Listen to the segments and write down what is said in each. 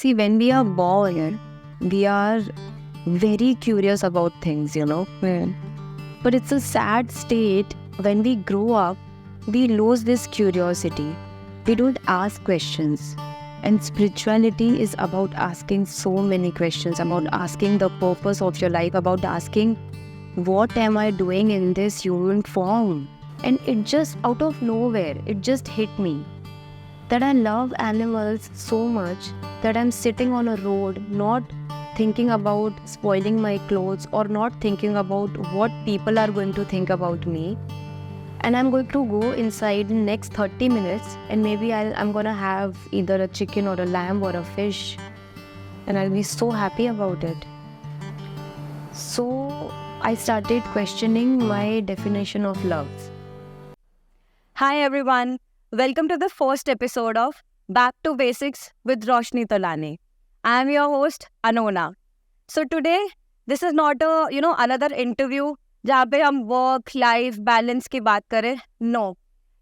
See, when we are born, we are very curious about things, But it's a sad state when we grow up, we lose this curiosity. We don't ask questions. And spirituality is about asking so many questions, about asking the purpose of your life, about asking, what am I doing in this human form? And it just, out of nowhere, it just hit me that I love animals so much that I'm sitting on a road not thinking about spoiling my clothes or not thinking about what people are going to think about me. And I'm going to go inside in next 30 minutes and maybe I'm going to have either a chicken or a lamb or a fish. And I'll be so happy about it. So I started questioning my definition of love. Hi everyone, welcome to the first episode of Back to Basics with Roshni Tolani. I am your host Anona. So today, this is not another interview जहाँ पे हम work life balance की बात करें. No,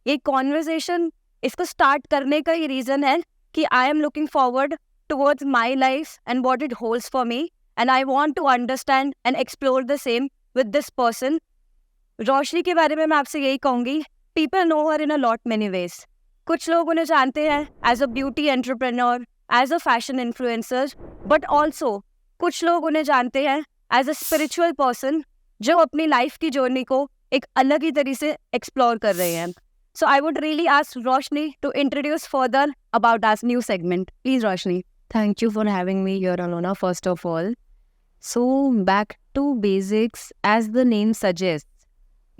ये conversation इसको start करने का ही रीज़न है कि I am looking forward towards my life and what it holds for me and I want to understand and explore the same with this person. Roshni के बारे में मैं आपसे यही कहूँगी, people know her in a lot many ways. कुछ लोग उन्हें जानते हैं as a beauty entrepreneur, as a fashion influencer, but also कुछ लोग उन्हें जानते हैं एज अ स्पिरिचुअल पर्सन जो अपनी लाइफ की जर्नी को एक अलग ही तरीके से एक्सप्लोर कर रहे हैं. So I would really ask Roshni to introduce further about our new segment. Please Roshni. Thank you for having me here, Alona, first of all. So, back to basics, as the name suggests,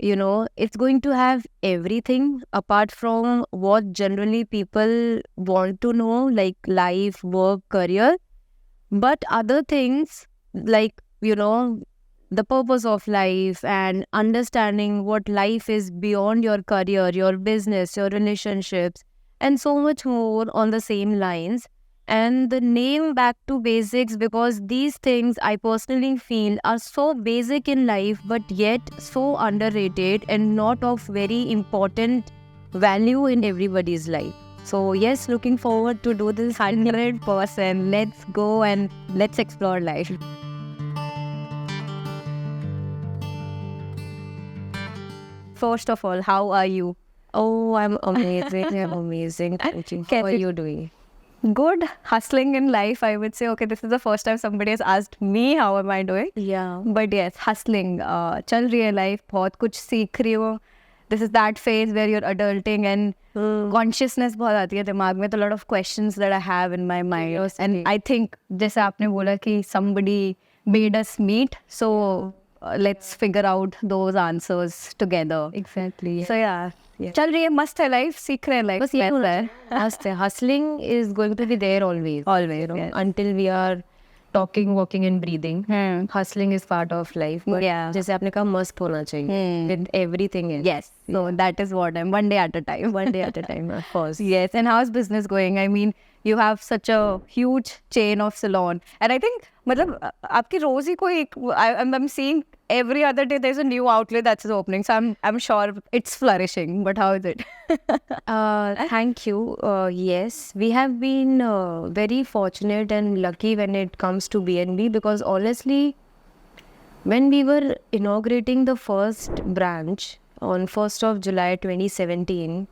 it's going to have everything apart from what generally people want to know, like life, work, career. But other things, like, the purpose of life and understanding what life is beyond your career, your business, your relationships, and so much more on the same lines. And the name Back to Basics, because these things I personally feel are so basic in life but yet so underrated and not of very important value in everybody's life. So yes, looking forward to do this 100%. Let's go and let's explore life. First of all, how are you? Oh, I'm amazing. I'm amazing. Thank you. How are you doing? Good. Hustling in life, I would say. Okay, this is the first time somebody has asked me how am I doing. Yeah. But yes, hustling. चल रही है life. बहुत कुछ सीख रही हूँ. This is that phase where you're adulting and consciousness बहुत आती है दिमाग में. तो a lot of questions that I have in my mind. Yes, and I think जैसे आपने बोला कि somebody made us meet. So let's figure out those answers together. Exactly. So yeah. चल रही है, मस्त है लाइफ, सीख रहे हैं लाइफ. बस ये होता है, मस्त है. Hustling is going to be there always. Always. Yes. Until we are talking, walking and breathing. Hustling is part of life. But जैसे आपने कहा, मस्त होना चाहिए. With everything in. Yes. No, that is what I'm. One day at a time. One day at a time, of course. Yes. And how's business going? I mean, you have such a huge chain of salon. And I think, मतलब आपकी रोज ही कोई I'm seeing every other day there's a new outlet that's opening. So I'm sure it's flourishing. But how is it? Thank you. Yes, we have been very fortunate and lucky when it comes to BNB, because honestly, when we were inaugurating the first branch on 1st of July 2017,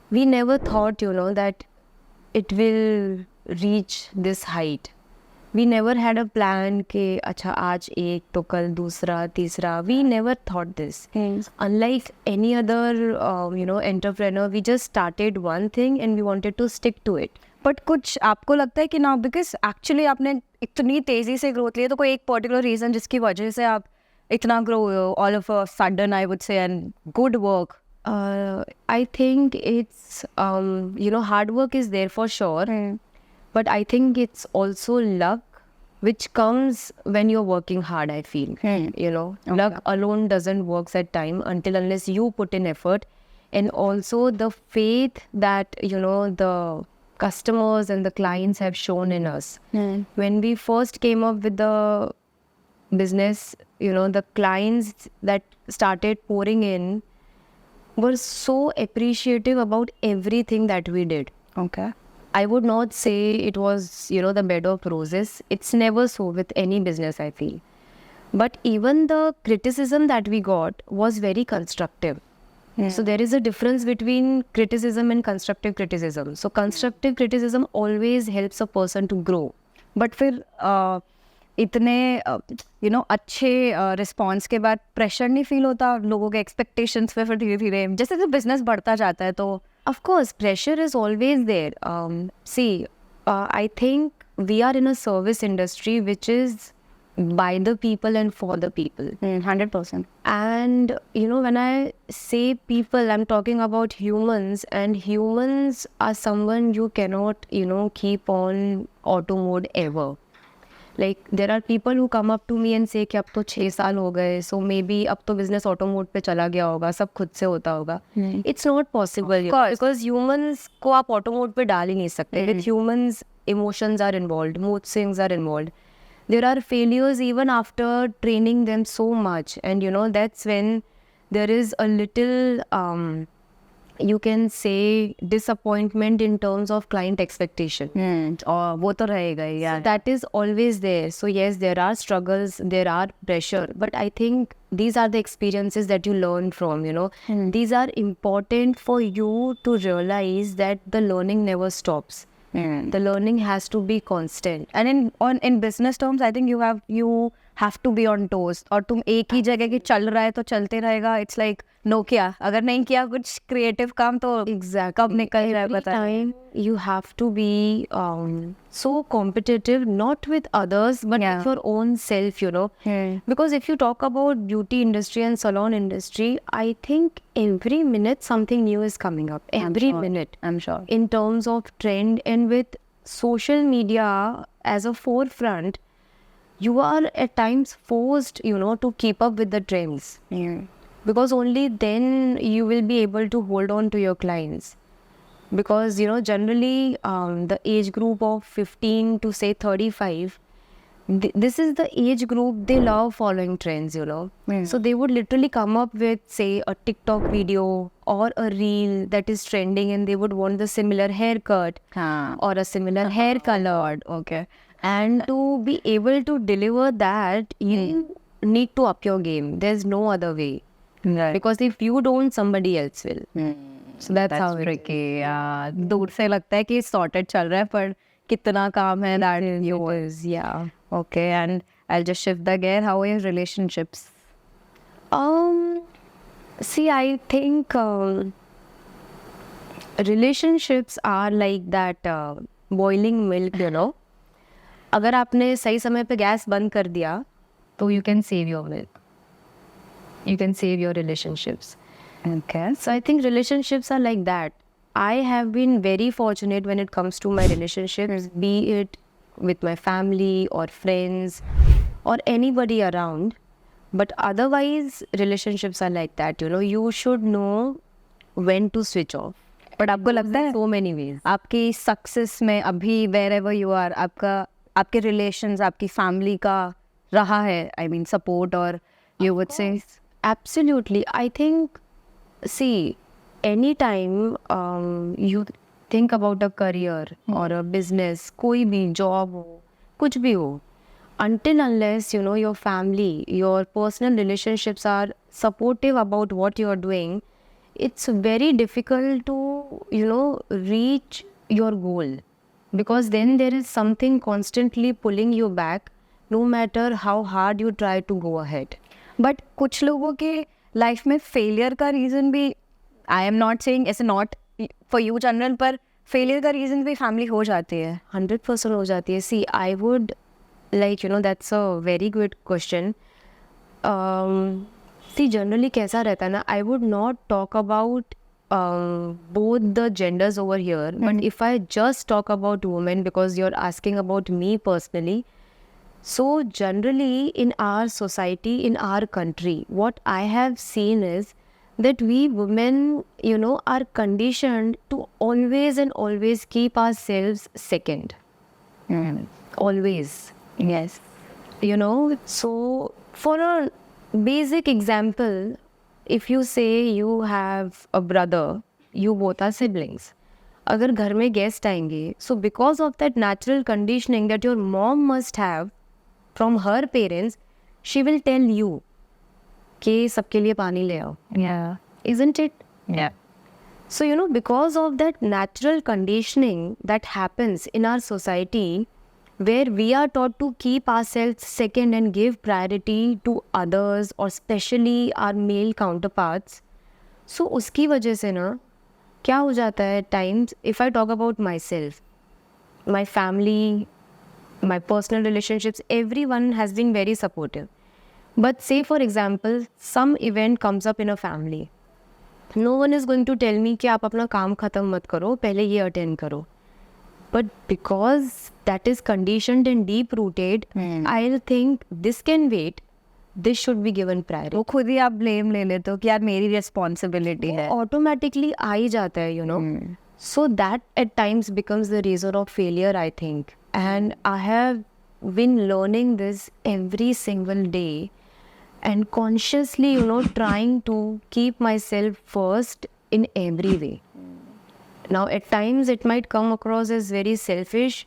we never thought, that it will reach this height. We never had a plan कि अच्छा आज एक तो कल दूसरा तीसरा. We never thought this. Unlike any other entrepreneur, we just started one thing and we wanted to stick to it. But कुछ आपको लगता है कि ना, because actually आपने इतनी तेजी से ग्रोथ ली है, तो कोई एक पर्टिकुलर रीजन जिसकी वजह से आप इतना ग्रो हुए हो all of a sudden, I would say, and good work? I think it's hard work is there for sure. But I think it's also luck, which comes when you're working hard, I feel. Luck alone doesn't work at time unless you put in effort. And also the faith that, the customers and the clients have shown in us. When we first came up with the business, the clients that started pouring in were so appreciative about everything that we did. Okay. I would not say it was, the bed of roses. It's never so with any business, I feel. But even the criticism that we got was very constructive. So there is a difference between criticism and constructive criticism. So constructive criticism always helps a person to grow. But फिर इतने अच्छे response के बाद pressure नहीं feel होता लोगों के expectations पे? फिर धीरे धीरे जैसे जैसे बिजनेस बढ़ता जाता है तो Of course, pressure is always there. See, I think we are in a service industry which is by the people and for the people. 100%. And, when I say people, I'm talking about humans. And humans are someone you cannot, keep on auto mode ever. Like, there are people who come up to me and say कि अब तो 6 साल हो गए, so maybe अब तो business auto mode पे चला गया होगा, सब खुद से होता होगा. It's not possible because humans को आप auto mode पे डाल ही नहीं सकते. With humans, emotions are involved, mood swings are involved. There are failures even after training them so much, and that's when there is a little you can say disappointment in terms of client expectation. और वो तो रहेगा ही यार. So that is always there. So yes, there are struggles, there are pressure, but I think these are the experiences that you learn from, These are important for you to realize that the learning never stops. The learning has to be constant. And in business terms, I think you have to be on toes. और तुम एक ही जगह की चल रहा है तो चलते रहेगा. It's like नोकिया, अगर नहीं किया कुछ क्रिएटिव काम तो कब निकल जाए पता नहीं. You have to be so competitive, not with others, but with your own self, Because if you talk about beauty industry and salon industry, I think every minute something new is coming up. Every minute. I'm sure. In terms of trend, and with social media as a forefront, you are at times forced, to keep up with the trends. Because only then you will be able to hold on to your clients. Because, generally the age group of 15 to say 35, this is the age group they love following trends, So they would literally come up with, say, a TikTok video or a reel that is trending, and they would want the similar haircut or a similar hair color. Okay. And to be able to deliver that, you need to up your game. There's no other way. Right. Because if you don't, somebody else will. So that's how tricky. दूर से लगता है कि sorted चल रहा है, पर कितना काम है that is. Yeah. Okay, and I'll just shift the gear. How are your relationships? See, I think relationships are like that boiling milk, अगर आपने सही समय पे गैस बंद कर दिया, तो you can save your milk. You can save your relationships. Okay. So I think relationships are like that. I have been very fortunate when it comes to my relationships, be it with my family or friends or anybody around. But otherwise, relationships are like that. You should know when to switch off. But आपको लगता है so many ways. आपकी success में अभी wherever you are, आपके relations, आपकी family का रहा है, I mean support, or you would say? Absolutely. I think, see, anytime you think about a career or a business, कोई भी job हो, कुछ भी हो, until unless, your family, your personal relationships are supportive about what you're doing, it's very difficult to, reach your goal. Because then there is something constantly pulling you back, no matter how hard you try to go ahead. But कुछ लोगों के life में failure का reason भी, I am not saying ऐसे not for you general, पर failure का reason भी फैमिली हो जाती है. 100% हो जाती है. See I would like that's a very good question. See generally कैसा रहता है ना, I would not talk about both the genders over here, but if I just talk about women, because you're asking about me personally. So generally in our society, in our country, what I have seen is that we women, are conditioned to always and always keep ourselves second. Always. Yes. So for a basic example, if you say you have a brother, you both are siblings. अगर घर में guest आएंगे, so because of that natural conditioning that your mom must have from her parents, she will tell you कि सबके लिए पानी ले आओ. Yeah. Isn't it? Yeah. So, because of that natural conditioning that happens in our society, where we are taught to keep ourselves second and give priority to others or especially our male counterparts, so उसकी वजह से ना क्या हो जाता है times, if I talk about myself, my family, my personal relationships, everyone has been very supportive. But say for example, some event comes up in a family. No one is going to tell me कि आप अपना काम खत्म मत करो, पहले ये attend करो. But because that is conditioned and deep rooted, I'll think this can wait. This should be given priority. वो खुद ही आप blame ले लेते हो कि यार मेरी responsibility है. Automatically आ ही जाता है, So that at times becomes the reason of failure, I think. And I have been learning this every single day and consciously, trying to keep myself first in every way. Now, at times it might come across as very selfish,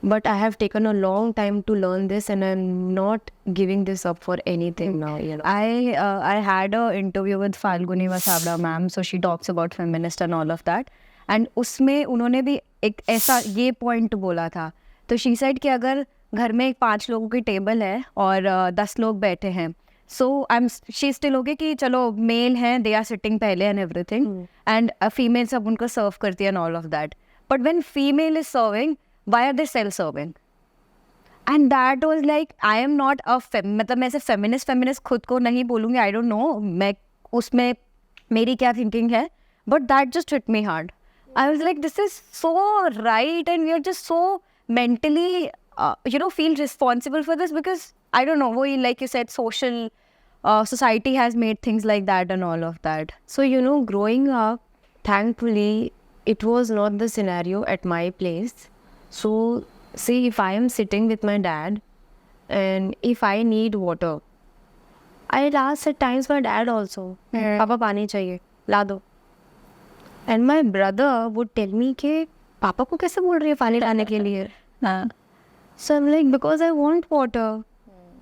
but I have taken a long time to learn this, and I'm not giving this up for anything now. I had a interview with Falguni Vasavda ma'am, so she talks about feminist and all of that. And उसमें उन्होंने भी एक ऐसा ये point बोला था. तो she said कि अगर घर में 5 लोगों की टेबल है और 10 लोग बैठे हैं, so she still okay कि चलो मेल हैं, they are sitting पहले and everything, and female सब उनको serve करती है and all of that. But when female is serving, why are they self-serving? And that was like, I am not a मतलब मैं ऐसे feminist खुद को नहीं बोलूँगी, I don't know मैं उसमें मेरी क्या thinking है, but that just hit me hard. I was like, this is so right, and we are just so mentally feel responsible for this, because I don't know, like you said, society has made things like that and all of that. So, growing up, thankfully, it was not the scenario at my place. So, see, if I am sitting with my dad and if I need water, I'll ask at times my dad also, Papa, पानी चाहिए, ला दो. And my brother would tell me कि पापा को कैसे बोल रही है पानी लाने के लिए? So I'm like, because I want water.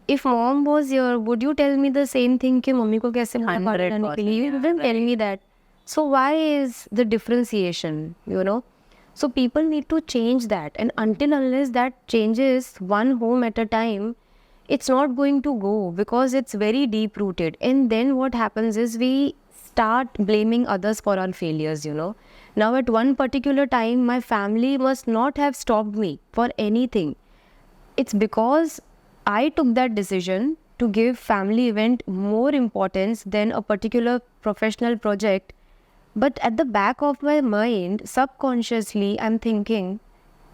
If mom was here, would you tell me the same thing कि मम्मी को कैसे पानी लाने के लिए? You wouldn't tell me that. So why is the differentiation, So people need to change that. And until unless that changes one home at a time, it's not going to go, because it's very deep rooted. And then what happens is we start blaming others for our failures, Now at one particular time, my family must not have stopped me for anything. It's because I took that decision to give family event more importance than a particular professional project. But at the back of my mind, subconsciously, I'm thinking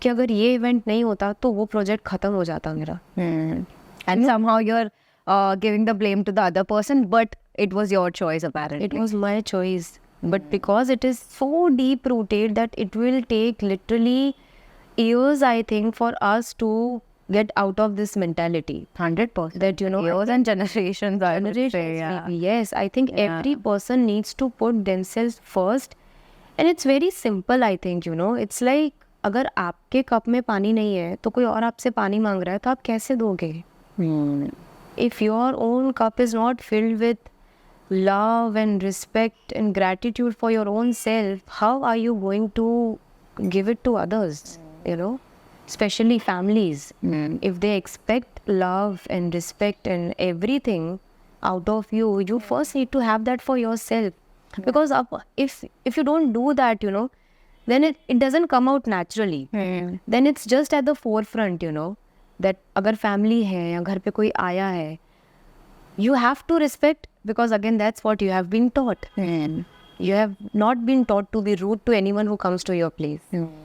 कि अगर ये event नहीं होता तो वो project खत्म हो जाता मेरा. And somehow you're giving the blame to the other person, but it was your choice apparently. It was my choice. But because it is so deep rooted that it will take literally years, I think, for us to get out of this mentality. 100%. That, years and generations, I would say, yeah. Yes, I think every person needs to put themselves first. And it's very simple, I think, It's like, अगर आपके cup में पानी नहीं है तो कोई और आपसे पानी मांग रहा है तो आप कैसे दोगे? If your own cup is not filled with love and respect and gratitude for your own self, how are you going to give it to others, Especially families. If they expect love and respect and everything out of you, you first need to have that for yourself. Because if you don't do that, then it doesn't come out naturally. Then it's just at the forefront, that agar family hai ya ghar pe koi aaya hai, you have to respect, because again that's what you have been taught. You have not been taught to be rude to anyone who comes to your place.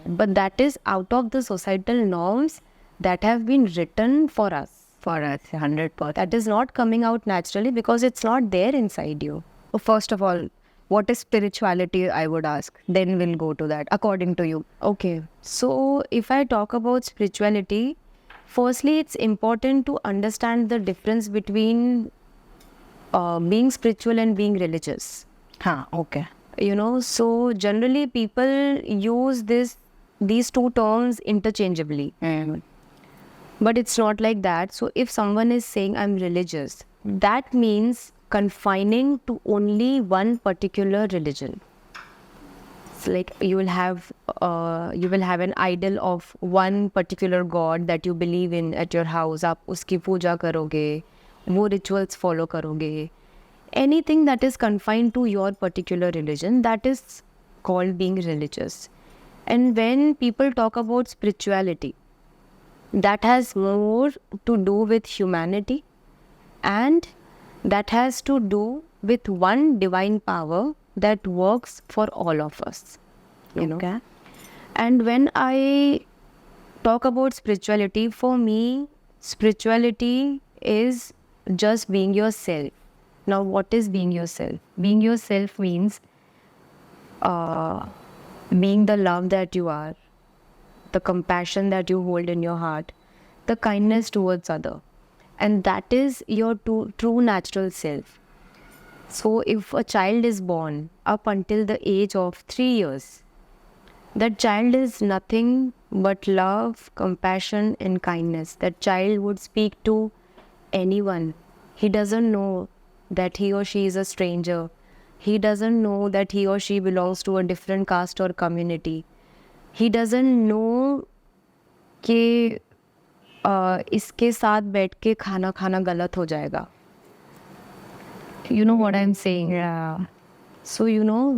But that is out of the societal norms that have been written for us. For us, 100%. That is not coming out naturally because it's not there inside you. First of all, what is spirituality, I would ask. Then we'll go to that, according to you. Okay. So if I talk about spirituality, firstly, it's important to understand the difference between being spiritual and being religious. Okay. So generally people use these two terms interchangeably. But it's not like that. So if someone is saying I'm religious, that means confining to only one particular religion. It's like you will have an idol of one particular god that you believe in at your house. आप उसकी पूजा करोगे, वो rituals follow करोगे. Anything that is confined to your particular religion, that is called being religious. And when people talk about spirituality, that has more to do with humanity, and that has to do with one divine power that works for all of us. Okay. And when I talk about spirituality, for me, spirituality is just being yourself. Now, what is being yourself? Being yourself means being the love that you are, the compassion that you hold in your heart, the kindness towards other. And that is your true natural self. So if a child is born up until the age of 3 years, that child is nothing but love, compassion and kindness. That child would speak to anyone. He doesn't know that he or she is a stranger. He doesn't know that he or she belongs to a different caste or community. He doesn't know कि इसके साथ बैठ के खाना खाना गलत हो जाएगा. You know what I'm saying? Yeah. So,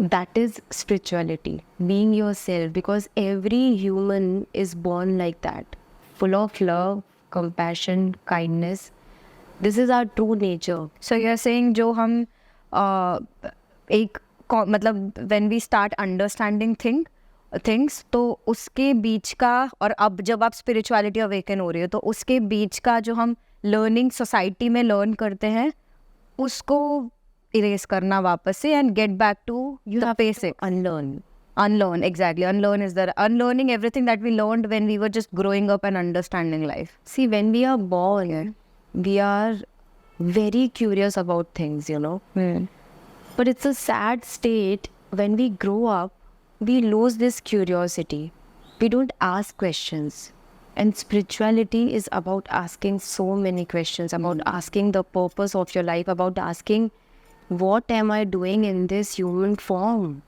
that is spirituality, being yourself, because every human is born like that, full of love, compassion, kindness. This is our true nature. So you're saying जो हम मतलब when we start understanding things तो उसके बीच का, और अब जब आप spirituality awaken हो रही हो तो उसके बीच का जो हम learning society में learn करते हैं उसको erase करना वापस से and get back to the basics. Unlearn, exactly. Unlearning everything that we learned when we were just growing up and understanding life. See, when we are born, we are very curious about things, But it's a sad state when we grow up, we lose this curiosity. We don't ask questions. And spirituality is about asking so many questions, about asking the purpose of your life, about asking, what am I doing in this human form?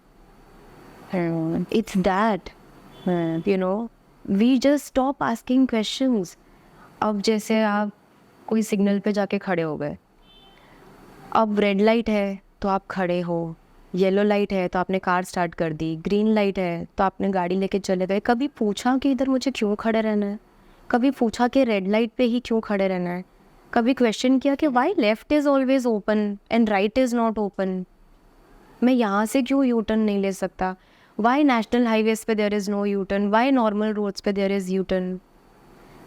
It's that, we just stop asking questions. अब जैसे आप कोई signal पे जाके खड़े हो गए, अब रेड लाइट है तो आप खड़े हो, येलो लाइट है तो आपने कार स्टार्ट कर दी, ग्रीन लाइट है तो आपने गाड़ी लेके चले गए. कभी पूछा कि इधर मुझे क्यों खड़े रहना है? कभी पूछा कि रेड लाइट पे ही क्यों खड़े रहना है? कभी क्वेश्चन किया कि why left is always open and right is not open? मैं यहाँ से क्यों यू टर्न नहीं ले सकता? वाई नेशनल हाईवेज पे there is no U turn? Why normal roads पे there is U turn?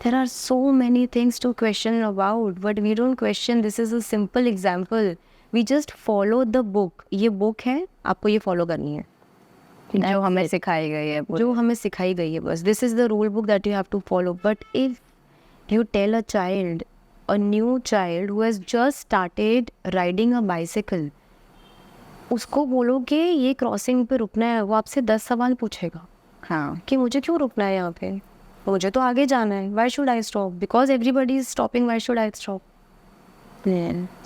There are so many things to question about, but we don't question. This is a simple example. We just follow the book. ये book है, आपको ये follow करनी है. जो हमें सिखाई गई है. जो हमें सिखाई गई है बस. This is the rule book that you have to follow. But if you tell a child, a new child who has just started riding a bicycle, उसको बोलो कि ये क्रॉसिंग पे रुकना है, वो आपसे 10 सवाल पूछेगा. हाँ. कि मुझे क्यों रुकना है यहाँ पे? मुझे तो आगे जाना है. Why should I stop? Because everybody is stopping. Why should I stop?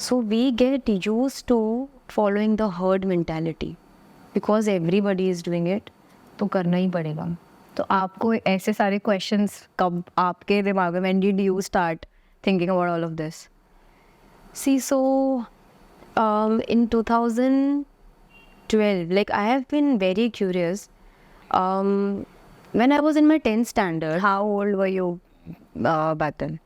So we get used to following the herd mentality. Because everybody is doing it, तो करना ही पड़ेगा. तो आपको ऐसे सारे questions कब आपके दिमाग में, when did you start thinking about all of this? See, so in 2012, like I have been very curious. When I was in my 10th standard. How old were you back then?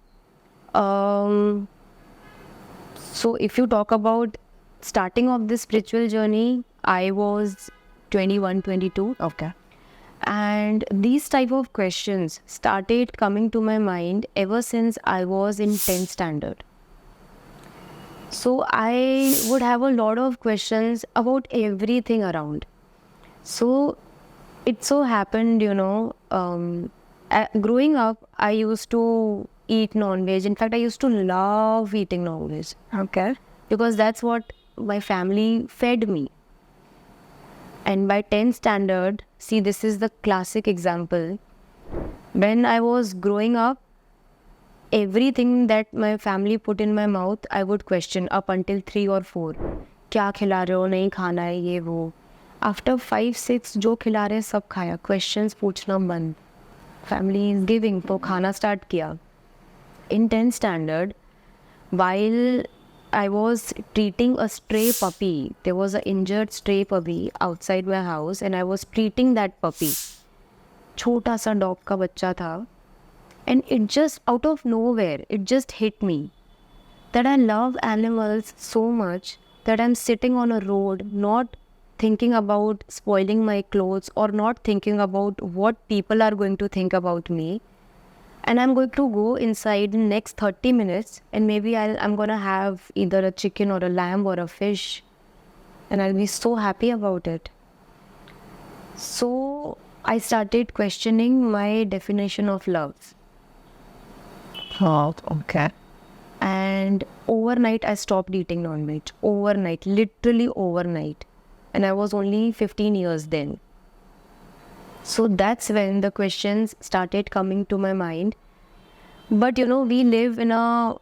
So if you talk about starting of this spiritual journey, I was 21, 22. Okay. And these type of questions started coming to my mind ever since I was in 10th standard. So I would have a lot of questions about everything around. So it so happened, growing up, I used to eat non-veg. In fact, I used to love eating non-veg. Okay. Because that's what my family fed me. And by 10th standard, see, this is the classic example. When I was growing up, everything that my family put in my mouth, I would question up until 3 or 4. क्या खिला रहे हो, नहीं खाना है, ये वो. After 5, 6, जो खिला रहे सब खाया. Questions पूछना बंद. Family is giving, तो खाना start किया. In 10th standard, while I was treating a stray puppy, there was an injured stray puppy outside my house and I was treating that puppy. छोटा सा dog का बच्चा था. And it just, out of nowhere, it just hit me that I love animals so much that I'm sitting on a road, not thinking about spoiling my clothes or not thinking about what people are going to think about me. And I'm going to go inside in next 30 minutes and maybe I'm going to have either a chicken or a lamb or a fish. And I'll be so happy about it. So I started questioning my definition of love. Oh, okay. And overnight, I stopped eating non-veg. Overnight, literally overnight. And I was only 15 years then. So that's when the questions started coming to my mind. But we live in a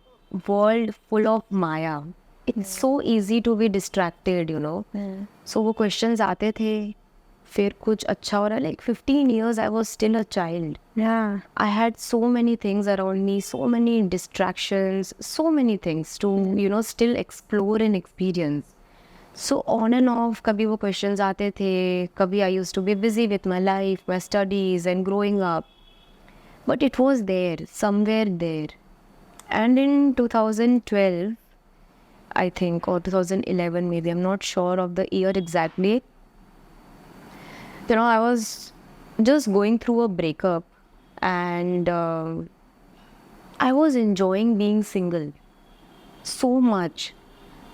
world full of Maya. It's so easy to be distracted, So वो questions आते थे. फिर कुछ अच्छा हो रहा. Like 15 years, I was still a child. Yeah. I had so many things around me, so many distractions, so many things to, still explore and experience. So on and off, kabhi wo questions aate the, kabhi I used to be busy with my life, my studies and growing up. But it was there, somewhere there. And in 2012, I think, or 2011 maybe, I'm not sure of the year exactly. I was just going through a breakup and I was enjoying being single so much.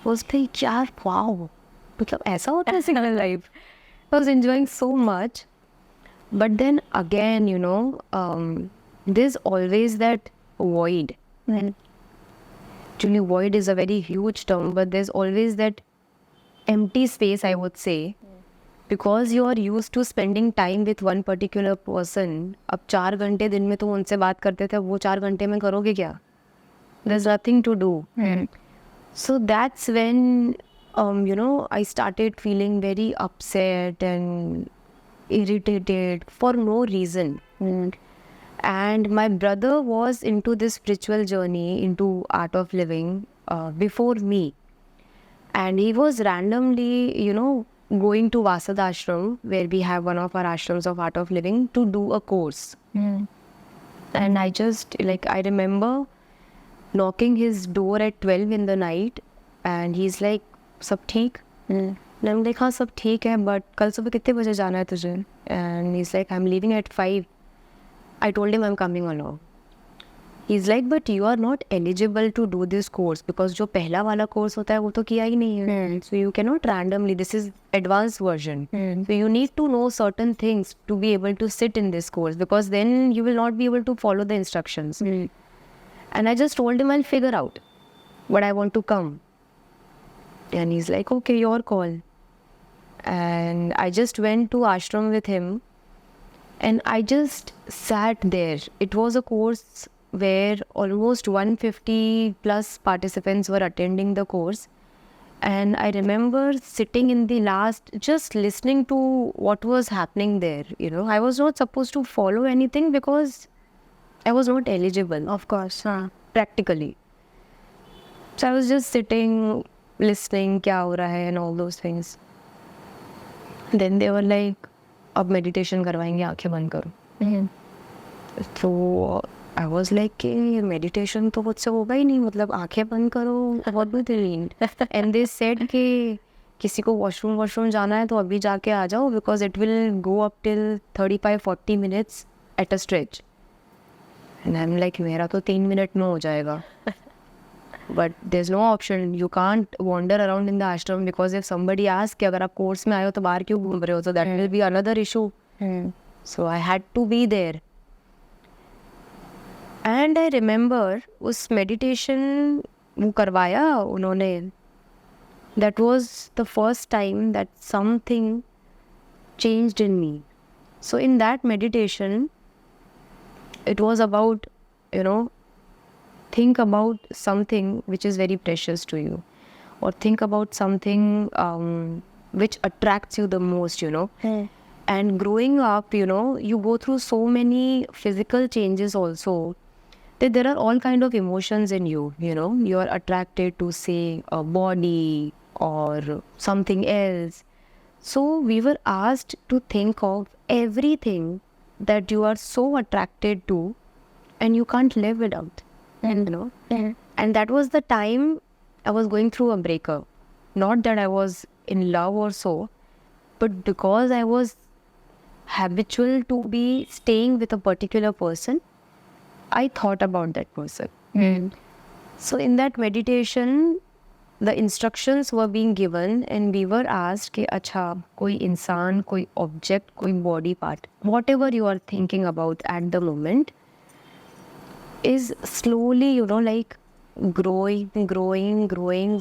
I was like, yaar, wow, मतलब ऐसा होता है single life. I was enjoying so much. But then again, there's always that void. Actually, void is a very huge term, but there's always that empty space, I would say. Because you are used to spending time with one particular person, अब 4 घंटे दिन में तो उनसे बात करते थे, वो 4 घंटे में करोगे क्या? There's nothing to do. So that's when, I started feeling very upset and irritated for no reason. And my brother was into this spiritual journey, into art of living before me. And he was randomly, going to Vasad Ashram, where we have one of our ashrams of art of living, to do a course. And I just, I remember knocking his door at 12 in the night and he's like, सब ठीक? And I'm like, हाँ सब ठीक है, but कल सुबह कितने बजे जाना है तुझे? And he's like, I'm leaving at 5. I told him I'm coming along. He's like, but you are not eligible to do this course because जो पहला वाला course होता है वो तो किया ही नहीं है. So you cannot randomly, this is advanced version. So you need to know certain things to be able to sit in this course because then you will not be able to follow the instructions. And I just told him I'll figure out what I want to come. And he's like, okay, your call. And I just went to ashram with him and I just sat there. It was a course where almost 150 plus participants were attending the course. And I remember sitting in the last, just listening to what was happening there. I was not supposed to follow anything because I was not eligible. Of course. Practically. So I was just sitting, listening, kya ho raha hai and all those things. Then they were like, अब meditation करवाएंगे, आंखें बंद करो. So I was like, meditation तो मुझसे होगा ही नहीं, मतलब आंखें बंद करो, what do they mean? And they said कि किसी को washroom जाना है तो अभी जाके आ जाओ because it will go up till 35-40 minutes at a stretch. And I'm like, मेरा तो 3 minute में हो जाएगा. But there's no option. You can't wander around in the ashram because if somebody asks कि अगर आप course में आए हो तो बाहर क्यों घूम रहे हो, so that will be another issue. So I had to be there. And I remember उस meditation वो करवाया उन्होंने. That was the first time that something changed in me. So in that meditation, it was about, think about something which is very precious to you, or think about something which attracts you the most, And growing up, you go through so many physical changes also, that there are all kind of emotions in you, you are attracted to, say, a body or something else. So we were asked to think of everything that you are so attracted to and you can't live without, And that was the time I was going through a breakup. Not that I was in love or so, but because I was habitual to be staying with a particular person, I thought about that person. So in that meditation, the instructions were being given and we were asked कि अच्छा कोई इंसान, कोई object, कोई body part, whatever you are thinking about at the moment is slowly, like growing.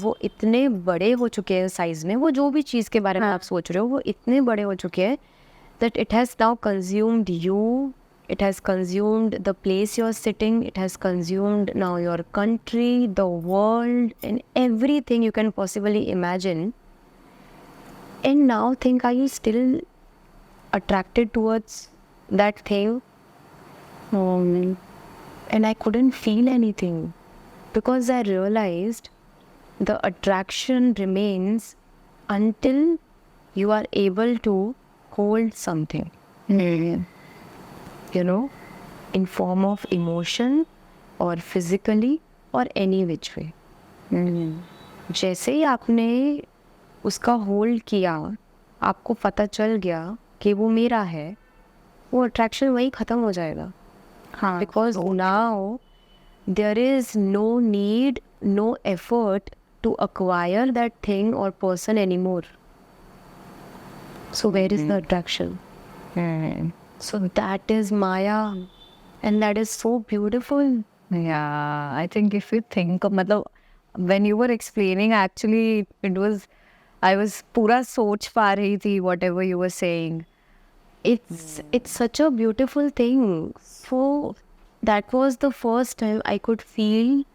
वो इतने बड़े हो चुके हैं साइज में, वो जो भी चीज़ के बारे में आप सोच रहे हो वो इतने बड़े हो चुके हैं that it has now consumed you. It has consumed the place you're sitting. It has consumed now your country, the world, and everything you can possibly imagine. And now think, are you still attracted towards that thing? And I couldn't feel anything because I realized the attraction remains until you are able to hold something. In form of emotion or physically or any which way. जैसे ही आपने उसका hold किया, आपको पता चल गया कि वो मेरा है, वो अट्रैक्शन वही ख़त्म हो जाएगा. Because now there is no need, no effort to acquire that thing or person anymore. So where is the attraction? So that is Maya, and that is so beautiful. Yeah, I think if you think, when you were explaining, actually, I was pura soch pa rahi thi, whatever you were saying. It's such a beautiful thing. So that was the first time I could feel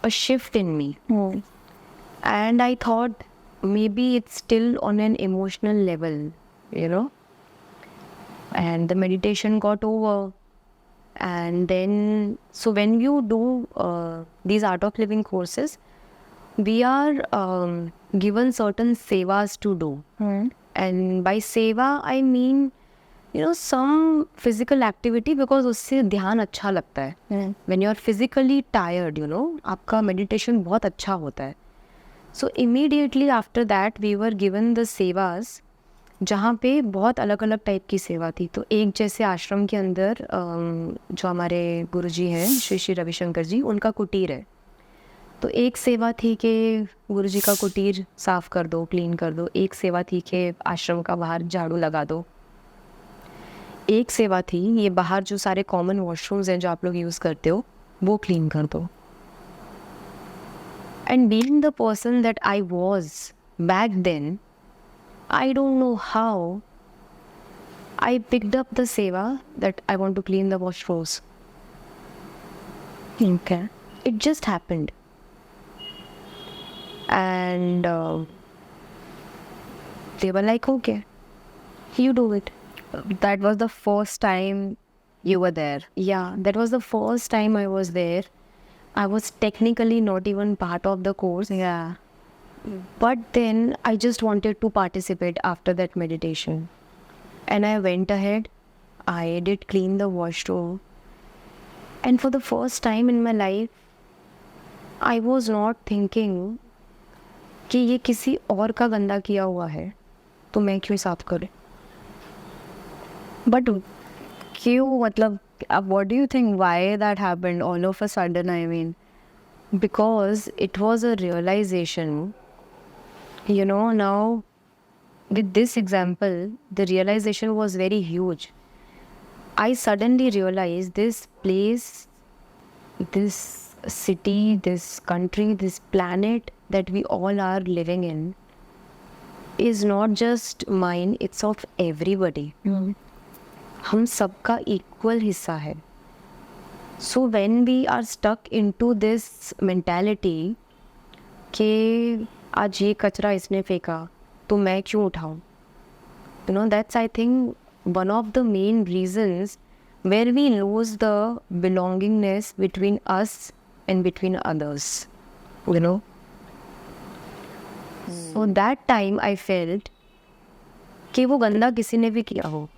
a shift in me. And I thought maybe it's still on an emotional level, And the meditation got over. And then, so when you do these Art of Living courses, we are given certain sevas to do. And by seva, I mean, some physical activity, because उससे ध्यान अच्छा लगता है. When you are physically tired, आपका meditation बहुत अच्छा होता है. So immediately after that, we were given the sevas, जहाँ पे बहुत अलग अलग टाइप की सेवा थी. तो एक जैसे आश्रम के अंदर जो हमारे गुरुजी हैं, श्री श्री रविशंकर जी, उनका कुटीर है. तो एक सेवा थी कि गुरुजी का कुटीर साफ़ कर दो, क्लीन कर दो. एक सेवा थी कि आश्रम का बाहर झाड़ू लगा दो. एक सेवा थी ये बाहर जो सारे कॉमन वॉशरूम्स हैं जो आप लोग यूज़ करते हो, वो क्लीन कर दो. And being the person that I was back then, I don't know how I picked up the seva that I want to clean the washrooms. Okay. It just happened. And they were like, okay, you do it. That was the first time you were there. Yeah, that was the first time I was there. I was technically not even part of the course. Yeah. But then I just wanted to participate after that meditation. And I went ahead. I did clean the washroom. And for the first time in my life, I was not thinking कि ये किसी और का गंदा किया हुआ है, तो मैं क्यों साफ करूं. But क्यों, मतलब, what do you think, why that happened all of a sudden? I mean, because it was a realization. Now with this example, the realization was very huge. I suddenly realized this place, this city, this country, this planet that we all are living in is not just mine, it's of everybody. हम सबका equal हिस्सा है. So when we are stuck into this mentality कि आज ये कचरा इसने फेंका तो मैं क्यों उठाऊं, that's I think one of the main reasons where we lose the belongingness between us and between others. So that time I felt कि वो गंदा किसी ने भी किया हो,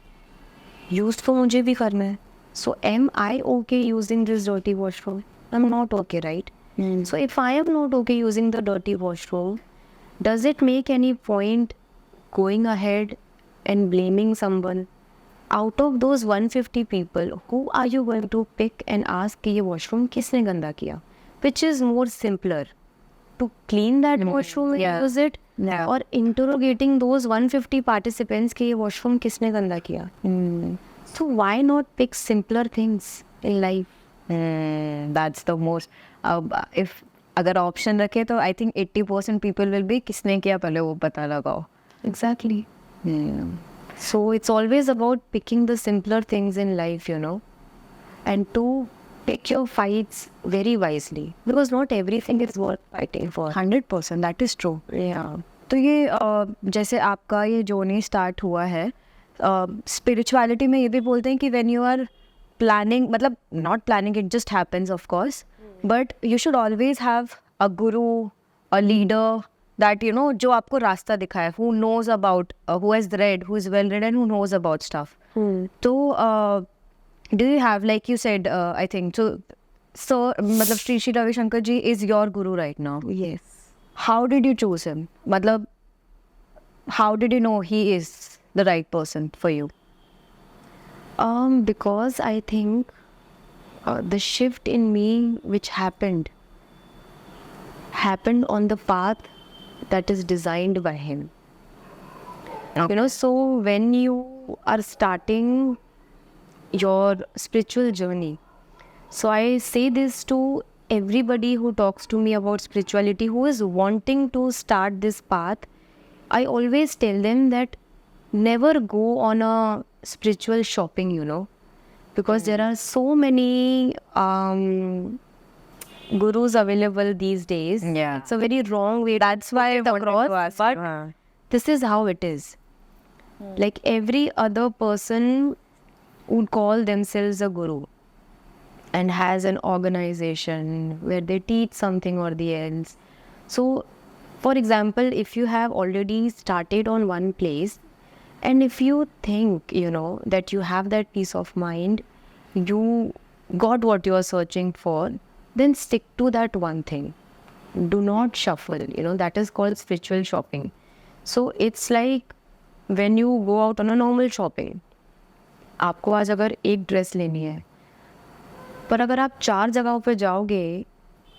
यूज तो मुझे भी करना है. So am I okay using this dirty washroom? I'm not okay, right? So if I am not okay using the dirty washroom, does it make any point going ahead and blaming someone? Out of those 150 people, who are you going to pick and ask कि ये washroom किसने गंदा किया? Which is more simpler, to clean that washroom and use it, or interrogating those 150 participants कि ये washroom किसने गंदा किया? So why not pick simpler things in life? That's the most. If अगर option रखे तो I think 80% people will be किसने किया पहले वो पता लगाओ. Exactly. So it's always about picking the simpler things in life, and to pick your fights very wisely, because not everything is worth fighting for. 100%, that is true. Yeah. तो ये जैसे आपका ये journey start हुआ है, spirituality में ये भी बोलते हैं कि when you are planning, मतलब not planning, it just happens of course, but you should always have a guru, a leader that जो आपको रास्ता दिखाए, who knows about, who has read, who is well read and who knows about stuff. तो do you have, like you said, I think so मतलब Shri Ravi Shankar ji is your guru right now. Yes. How did you choose him? मतलब how did you know he is the right person for you? Because I think the shift in me which happened on the path that is designed by him. So when you are starting your spiritual journey, so I say this to everybody who talks to me about spirituality, who is wanting to start this path. I always tell them that never go on a spiritual shopping, because there are so many gurus available these days. Yeah. It's a very wrong way. That's why I wanted across, to ask. but this is how it is. Like every other person would call themselves a guru and has an organization where they teach something or the else. So, for example, if you have already started on one place, and if you think, that you have that peace of mind, you got what you are searching for, then stick to that one thing. Do not shuffle, that is called spiritual shopping. So it's like when you go out on a normal shopping, आपको आज अगर एक dress लेनी है, पर अगर आप 4 जगहों पे जाओगे,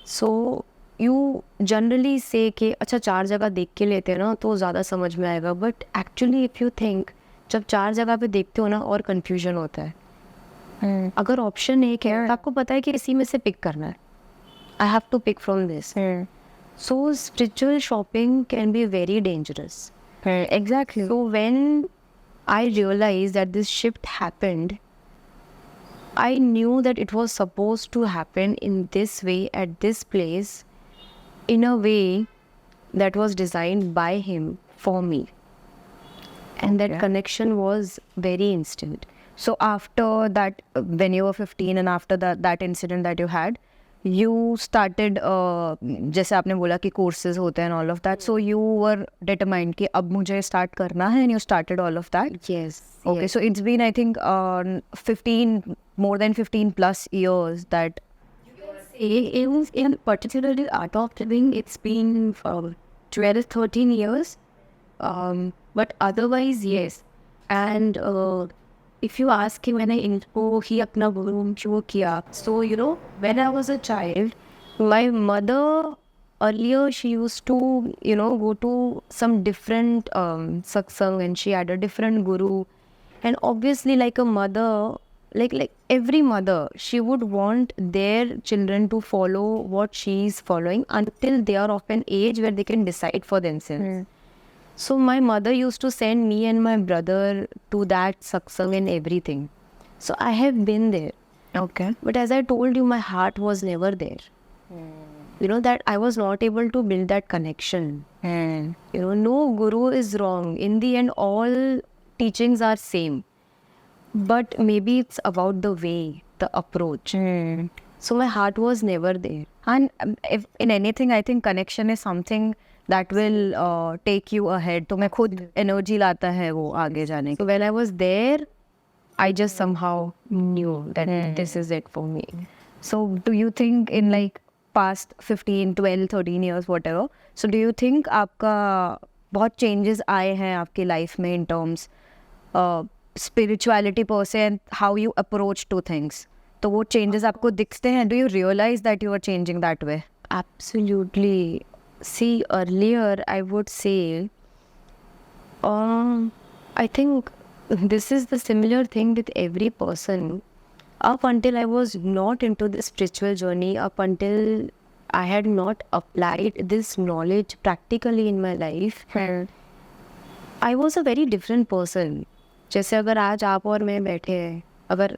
so you generally say कि अच्छा 4 जगह देख के लेते हैं ना तो ज़्यादा समझ में आएगा. But actually if you think, जब 4 जगह पे देखते हो ना और confusion होता है. अगर ऑप्शन एक है तो आपको पता है कि इसी में से पिक करना है. I have to pick from this. So spiritual shopping can be very dangerous. Exactly. So when I realized that this shift happened, I knew that it was supposed to happen in this way at this place, in a way that was designed by him for me. And that connection was very instant. So after that, when you were 15 and after that incident that you had, you started, जैसे आपने बोला कि courses होते हैं and all of that. So you were determined कि अब मुझे start करना है, and you started all of that. Yes. Okay, yes. so it's been, I think, more than 15 plus years that. In particularly art of living, it's been 12, 13 years. But otherwise, yes. And if you ask him when I info, he apna room क्यों किया? So, when I was a child, my mother earlier, she used to, go to some different satsang, and she had a different guru. And obviously, like a mother, like every mother, she would want their children to follow what she is following until they are of an age where they can decide for themselves. So my mother used to send me and my brother to that satsang and everything. So I have been there. Okay. But as I told you, my heart was never there. You know, that I was not able to build that connection. You know, no guru is wrong. In the end, all teachings are same. But maybe it's about the way, the approach. So my heart was never there. And if in anything, I think connection is something that will take you ahead. तुम्हें खुद energy लाता है वो आगे जाने So when I was there, I just somehow knew that this is it for me. So do you think in like past 15, 12, 13 years, whatever, so do you think आपका बहुत changes आए हैं आपकी life में in terms spirituality per se and how you approach to things? तो वो changes आपको दिखते हैं? Do you realize that you are changing that way? Absolutely. See, earlier I would say, I think this is the similar thing with every person. Up until I was not into the spiritual journey, up until I had not applied this knowledge practically in my life, I was a very different person. जैसे अगर आज आप और मैं बैठे हैं, अगर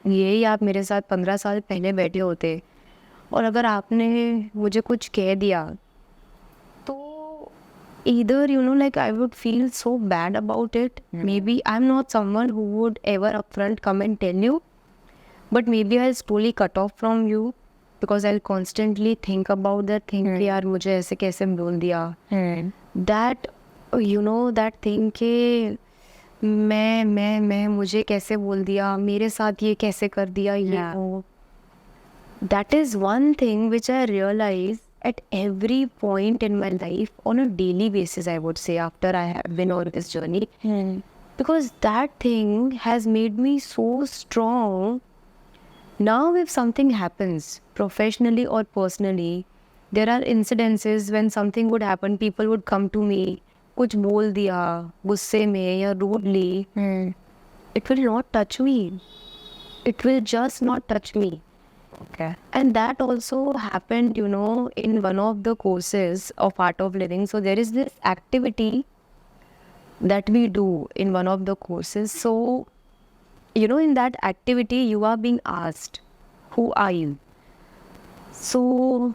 यही आप मेरे साथ 15 साल पहले बैठे होते और अगर आपने मुझे कुछ कह दिया तो either, you know, like I would feel so bad about it. Maybe I'm not someone who would ever upfront come and tell you, but maybe I'll slowly cut off from you because I'll constantly think about that thing कि यार मुझे ऐसे कैसे बोल दिया. That, you know, that thing कि मैं मुझे कैसे बोल दिया, मेरे साथ ये कैसे कर दिया, ये वो. That is one thing which I realize at every point in my life on a daily basis, I would say, after I have been on this journey. Because that thing has made me so strong. Now if something happens, professionally or personally, there are incidences when something would happen, people would come to me, कुछ बोल दिया गुस्से में या rudely, it will not touch me. It will just not touch me. Okay. And that also happened, you know, in one of the courses of Art of Living. So there is this activity that we do in one of the courses. So, you know, in that activity, you are being asked, who are you? So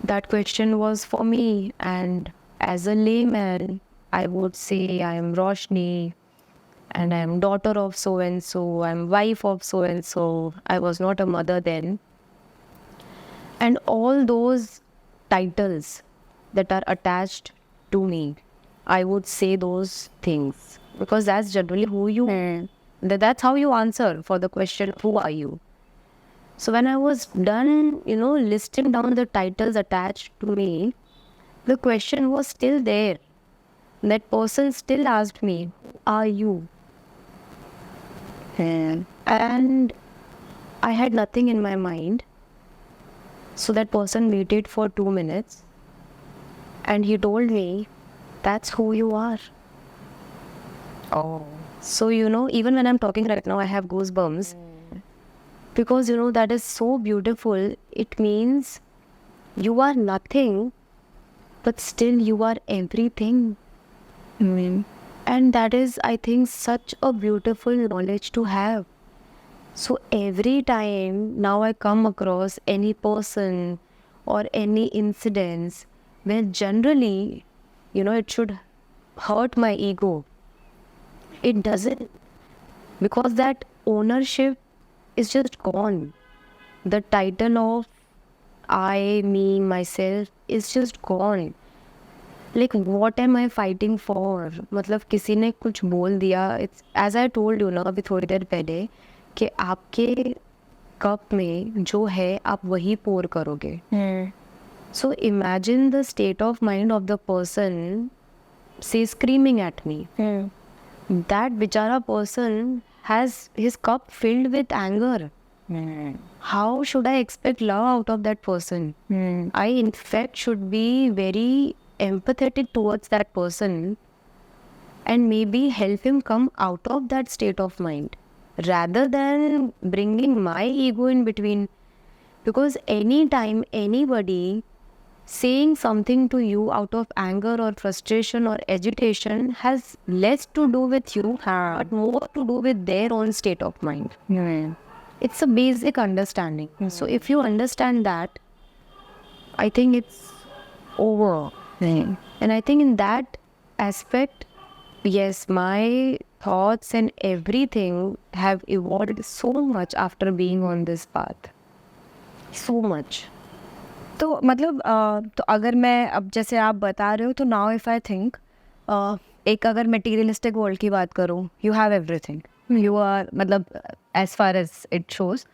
that question was for me. And as a layman, I would say I am Roshni and I am daughter of so-and-so, I am wife of so-and-so. I was not a mother then. And all those titles that are attached to me, I would say those things because that's generally who you are. That's how you answer for the question, who are you? So when I was done, you know, listing down the titles attached to me, the question was still there. That person still asked me, who are you? And I had nothing in my mind. So that person waited for 2 minutes and he told me, that's who you are. Oh. So, you know, even when I'm talking right now, I have goosebumps because, you know, that is so beautiful. It means you are nothing, but still you are everything. And that is, I think, such a beautiful knowledge to have. So every time now I come across any person or any incidents where generally, you know, it should hurt my ego, it doesn't, because that ownership is just gone. The title of I, me, myself is just gone. Like, what am I fighting for? मतलब किसी ने कुछ बोल दिया. It's as I told you ना अभी थोड़ी देर पहले कि आपके कप में जो है आप वही पोर करोगे. So imagine the state of mind of the person, say, screaming at me. That bichara person has his cup filled with anger. How should I expect love out of that person? I in fact should be very empathetic towards that person and maybe help him come out of that state of mind rather than bringing my ego in between. Because anytime anybody saying something to you out of anger or frustration or agitation has less to do with you, but more to do with their own state of mind. It's a basic understanding. So if you understand that, I think it's over. And I think in that aspect, yes, my thoughts and everything have evolved so much after being on this path. So much. तो मतलब तो अगर मैं अब जैसे आप बता रहे हो तो नाउ इफ़ आई थिंक एक अगर मटेरियलिस्टिक वर्ल्ड की बात करूँ, you have everything, you are मतलब as far as it shows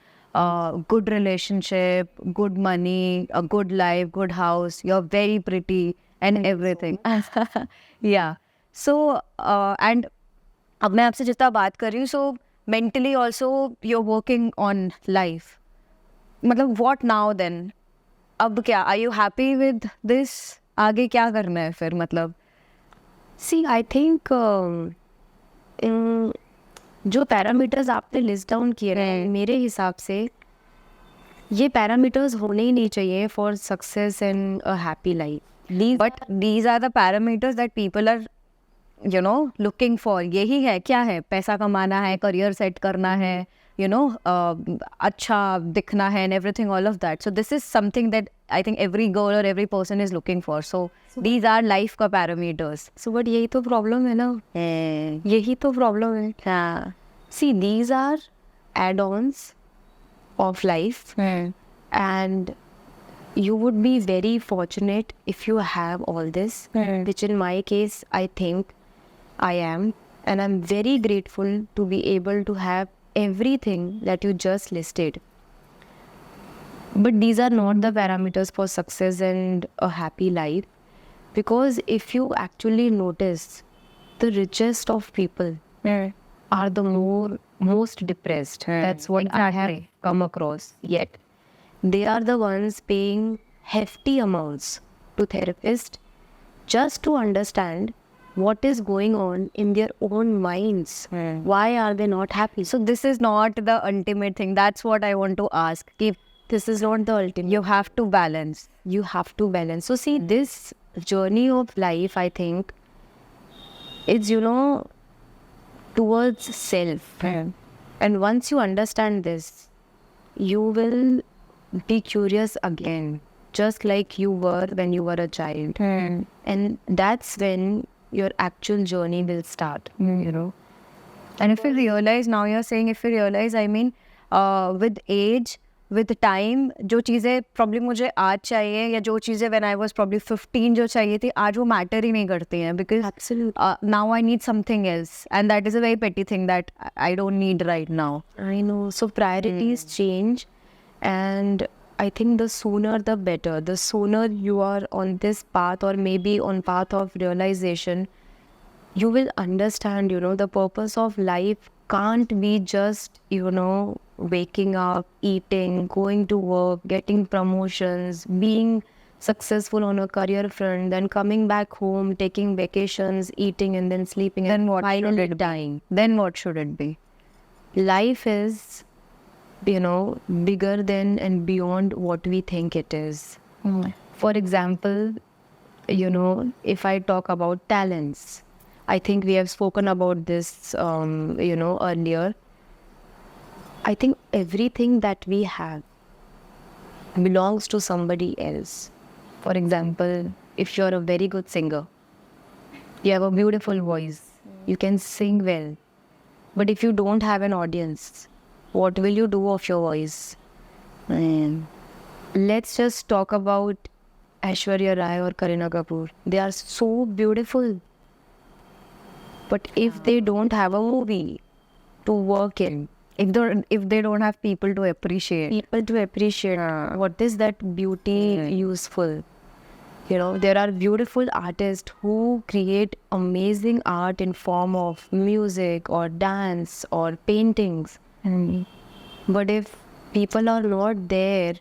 good relationship, good money, a good life, good house, you're very pretty and everything. Yeah. So, and अब मैं आपसे जितना बात कर रही हूँ, so mentally also you're working on life. मतलब what now then? अब क्या? Are you happy with this? आगे क्या करना है फिर मतलब? See, I think जो पैरामीटर्स आपने लिस्ट डाउन किए हैं, मेरे हिसाब से ये पैरामीटर्स होने ही नहीं चाहिए for success and a happy life. But these are the parameters that people are, you know, looking for. यही है, क्या है? पैसा कमाना है, करियर सेट करना है, you know, अच्छा दिखना है and everything, all of that. So this is something that I think every girl or every person is looking for. So these are life का parameters. So but यही तो problem है ना, यही तो प्रॉब्लम है. हाँ. See, these are add-ons of life, and you would be very fortunate if you have all this, which in my case I think I am, and I'm very grateful to be able to have everything that you just listed. But these are not the parameters for success and a happy life, because if you actually notice, the richest of people are the most depressed. That's what I have come across. Yet they are the ones paying hefty amounts to therapists just to understand what is going on in their own minds. Why are they not happy? So this is not the ultimate thing. That's what I want to ask. If This is not the ultimate. you have to balance. You have to balance. So see, this journey of life, I think, it's, you know, towards self. And once you understand this, you will be curious again, just like you were when you were a child. And that's when your actual journey will start, you know. And if you realize, now you're saying if you realize, I mean, with age, with time, जो चीज़ें probably मुझे आज चाहिए या जो चीज़ें when I was probably 15 जो चाहिए थी, आज वो matter ही नहीं करती हैं, because now I need something else, and that is a very petty thing that I don't need right now. I know. So priorities change, and I think the sooner the better. The sooner you are on this path, or maybe on path of realization, you will understand, you know, the purpose of life can't be just, you know, waking up, eating, going to work, getting promotions, being successful on a career front, then coming back home, taking vacations, eating, and then sleeping, Then and what should finally it be? dying. Then what should it be? Life is, you know, bigger than and beyond what we think it is. For example, you know, if I talk about talents, I think we have spoken about this, you know, earlier. I think everything that we have belongs to somebody else. For example, if you're a very good singer, you have a beautiful voice, you can sing well, but if you don't have an audience, what will you do of your voice? Let's just talk about Aishwarya Rai or Kareena Kapoor. They are so beautiful, but if they don't have a movie to work in, If they don't have people to appreciate. what is that beauty useful? You know, there are beautiful artists who create amazing art in form of music or dance or paintings. But if people are not there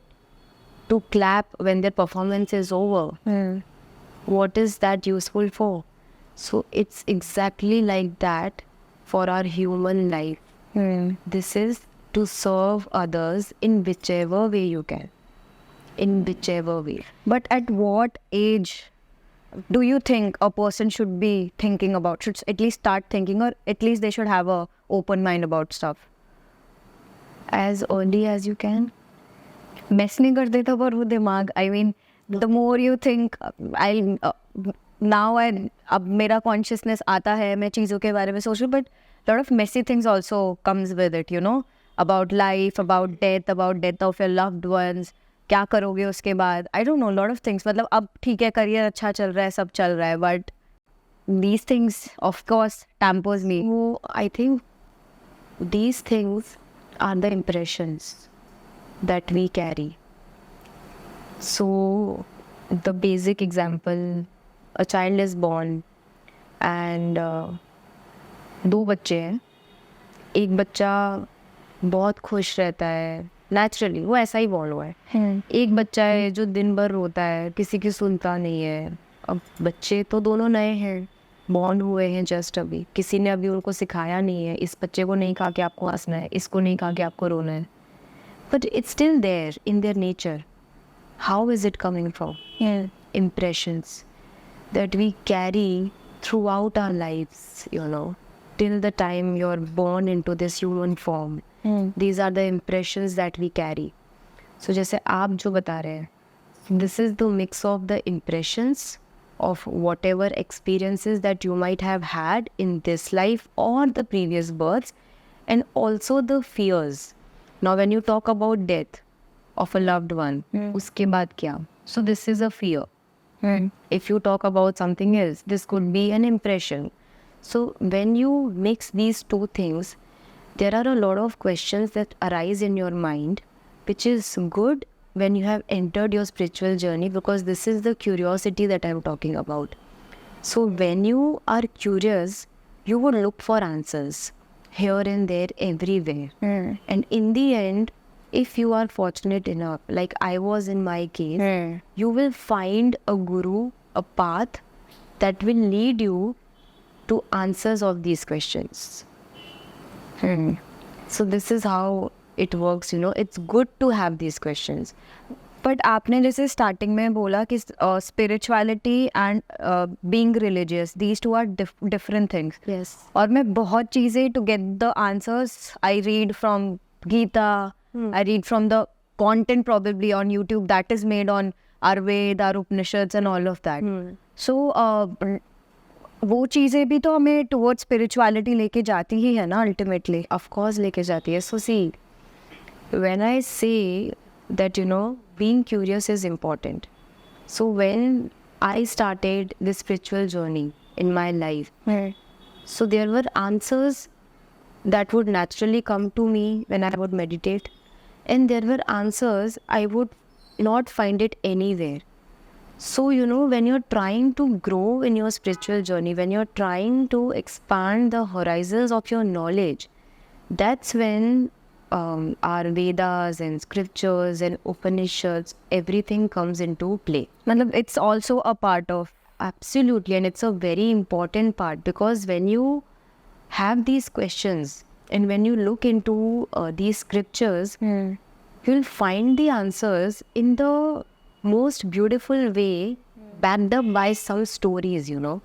to clap when their performance is over, what is that useful for? So it's exactly like that for our human life. This is to serve others in whichever way you can. in whichever way. But at what age do you think a person should be thinking about, should at least start thinking, or at least they should have a open mind about stuff? As early as you can. Mess नहीं कर देता पर वो दिमाग, I mean, The more you think, अब मेरा consciousness आता है, मैं चीज़ों के बारे में सोच रही हूँ, but lot of messy things also comes with it, you know, about life, about death of your loved ones, क्या करोगे उसके बाद, I don't know, lot of things. मतलब अब ठीक है, करियर अच्छा चल रहा है, सब चल रहा है, but these things of course tampers me. So I think these things are the impressions that we carry. So the basic example, a child is born and दो बच्चे हैं. एक बच्चा बहुत खुश रहता है, नेचुरली वो ऐसा ही बॉर्न हुआ है. एक बच्चा है जो दिन भर रोता है, किसी की सुनता नहीं है. अब बच्चे तो दोनों नए हैं, बॉर्न हुए हैं जस्ट अभी, किसी ने अभी उनको सिखाया नहीं है. इस बच्चे को नहीं कहा कि आपको हंसना है, इसको नहीं कहा कि आपको रोना है, but it's still there in their nature. How is it coming from? Impressions that we carry throughout our lives, you know, till the time you're born into this human form. These are the impressions that we carry. So जैसे आप जो बता रहे हैं, this is the mix of the impressions of whatever experiences that you might have had in this life or the previous births, and also the fears. Now when you talk about death of a loved one, उसके बाद क्या? So this is a fear. If you talk about something else, this could be an impression. So when you mix these two things, there are a lot of questions that arise in your mind, which is good when you have entered your spiritual journey, because this is the curiosity that I'm talking about. So when you are curious, you would look for answers here and there, everywhere. And in the end, if you are fortunate enough, like I was in my case, you will find a guru, a path that will lead you to answers of these questions. So this is how it works, you know. It's good to have these questions. But आपने जैसे starting में बोला कि spirituality and being religious, these two are different things. Yes. और मैं बहुत चीज़ें to get the answers I read from Gita, I read from the content probably on YouTube that is made on our Ved, our Upanishads and all of that. So वो चीज़ें भी तो हमें towards spirituality लेके जाती ही है ना ultimately. Of course लेके जाती है. So see, when I say that, you know, being curious is important. So when I started this spiritual journey in my life, so there were answers that would naturally come to me when I would meditate. And there were answers I would not find it anywhere. So, you know, when you're trying to grow in your spiritual journey, when you're trying to expand the horizons of your knowledge, that's when our Vedas and scriptures and Upanishads, everything comes into play. मतलब it's also a part of. Absolutely, and it's a very important part, because when you have these questions and when you look into these scriptures, you'll find the answers in the most beautiful way, backed up by some stories, you know.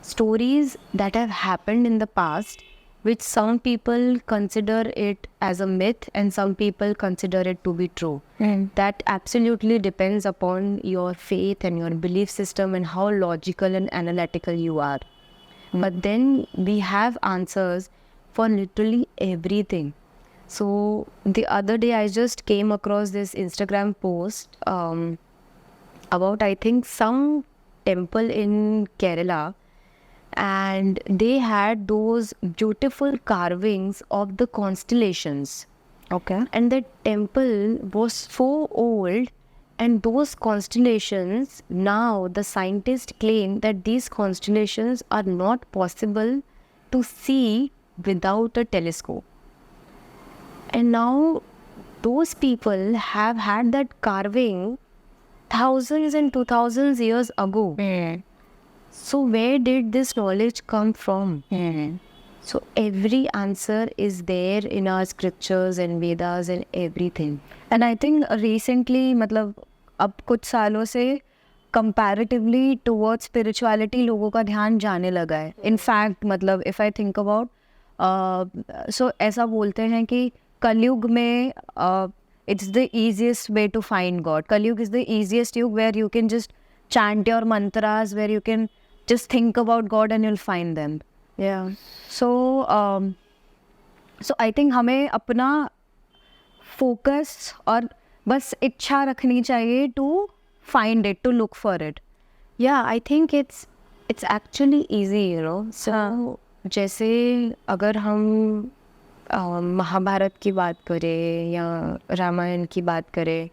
Stories that have happened in the past, which some people consider it as a myth and some people consider it to be true. That absolutely depends upon your faith and your belief system and how logical and analytical you are. But then we have answers for literally everything. So the other day I just came across this Instagram post about, I think, some temple in Kerala, and they had those beautiful carvings of the constellations. Okay. And the temple was so old, and those constellations, now the scientists claim that these constellations are not possible to see without a telescope. And now those people have had that carving thousands and 2000 years ago. So where did this knowledge come from? So every answer is there in our scriptures and Vedas and everything. And I think recently, मतलब अब कुछ सालों से comparatively towards spirituality लोगों का ध्यान जाने लगा है. इनफैक्ट मतलब if I think about so ऐसा बोलते हैं कि कलयुग में it's the easiest way to find God. Kalyug is the easiest yug where you can just chant your mantras, where you can just think about God and you'll find them. Yeah. So I think हमें अपना focus और बस इच्छा रखनी चाहिए to find it, to look for it. Yeah, I think it's actually easy, you know. So जैसे अगर हम महाभारत की बात करें या रामायण की बात करें,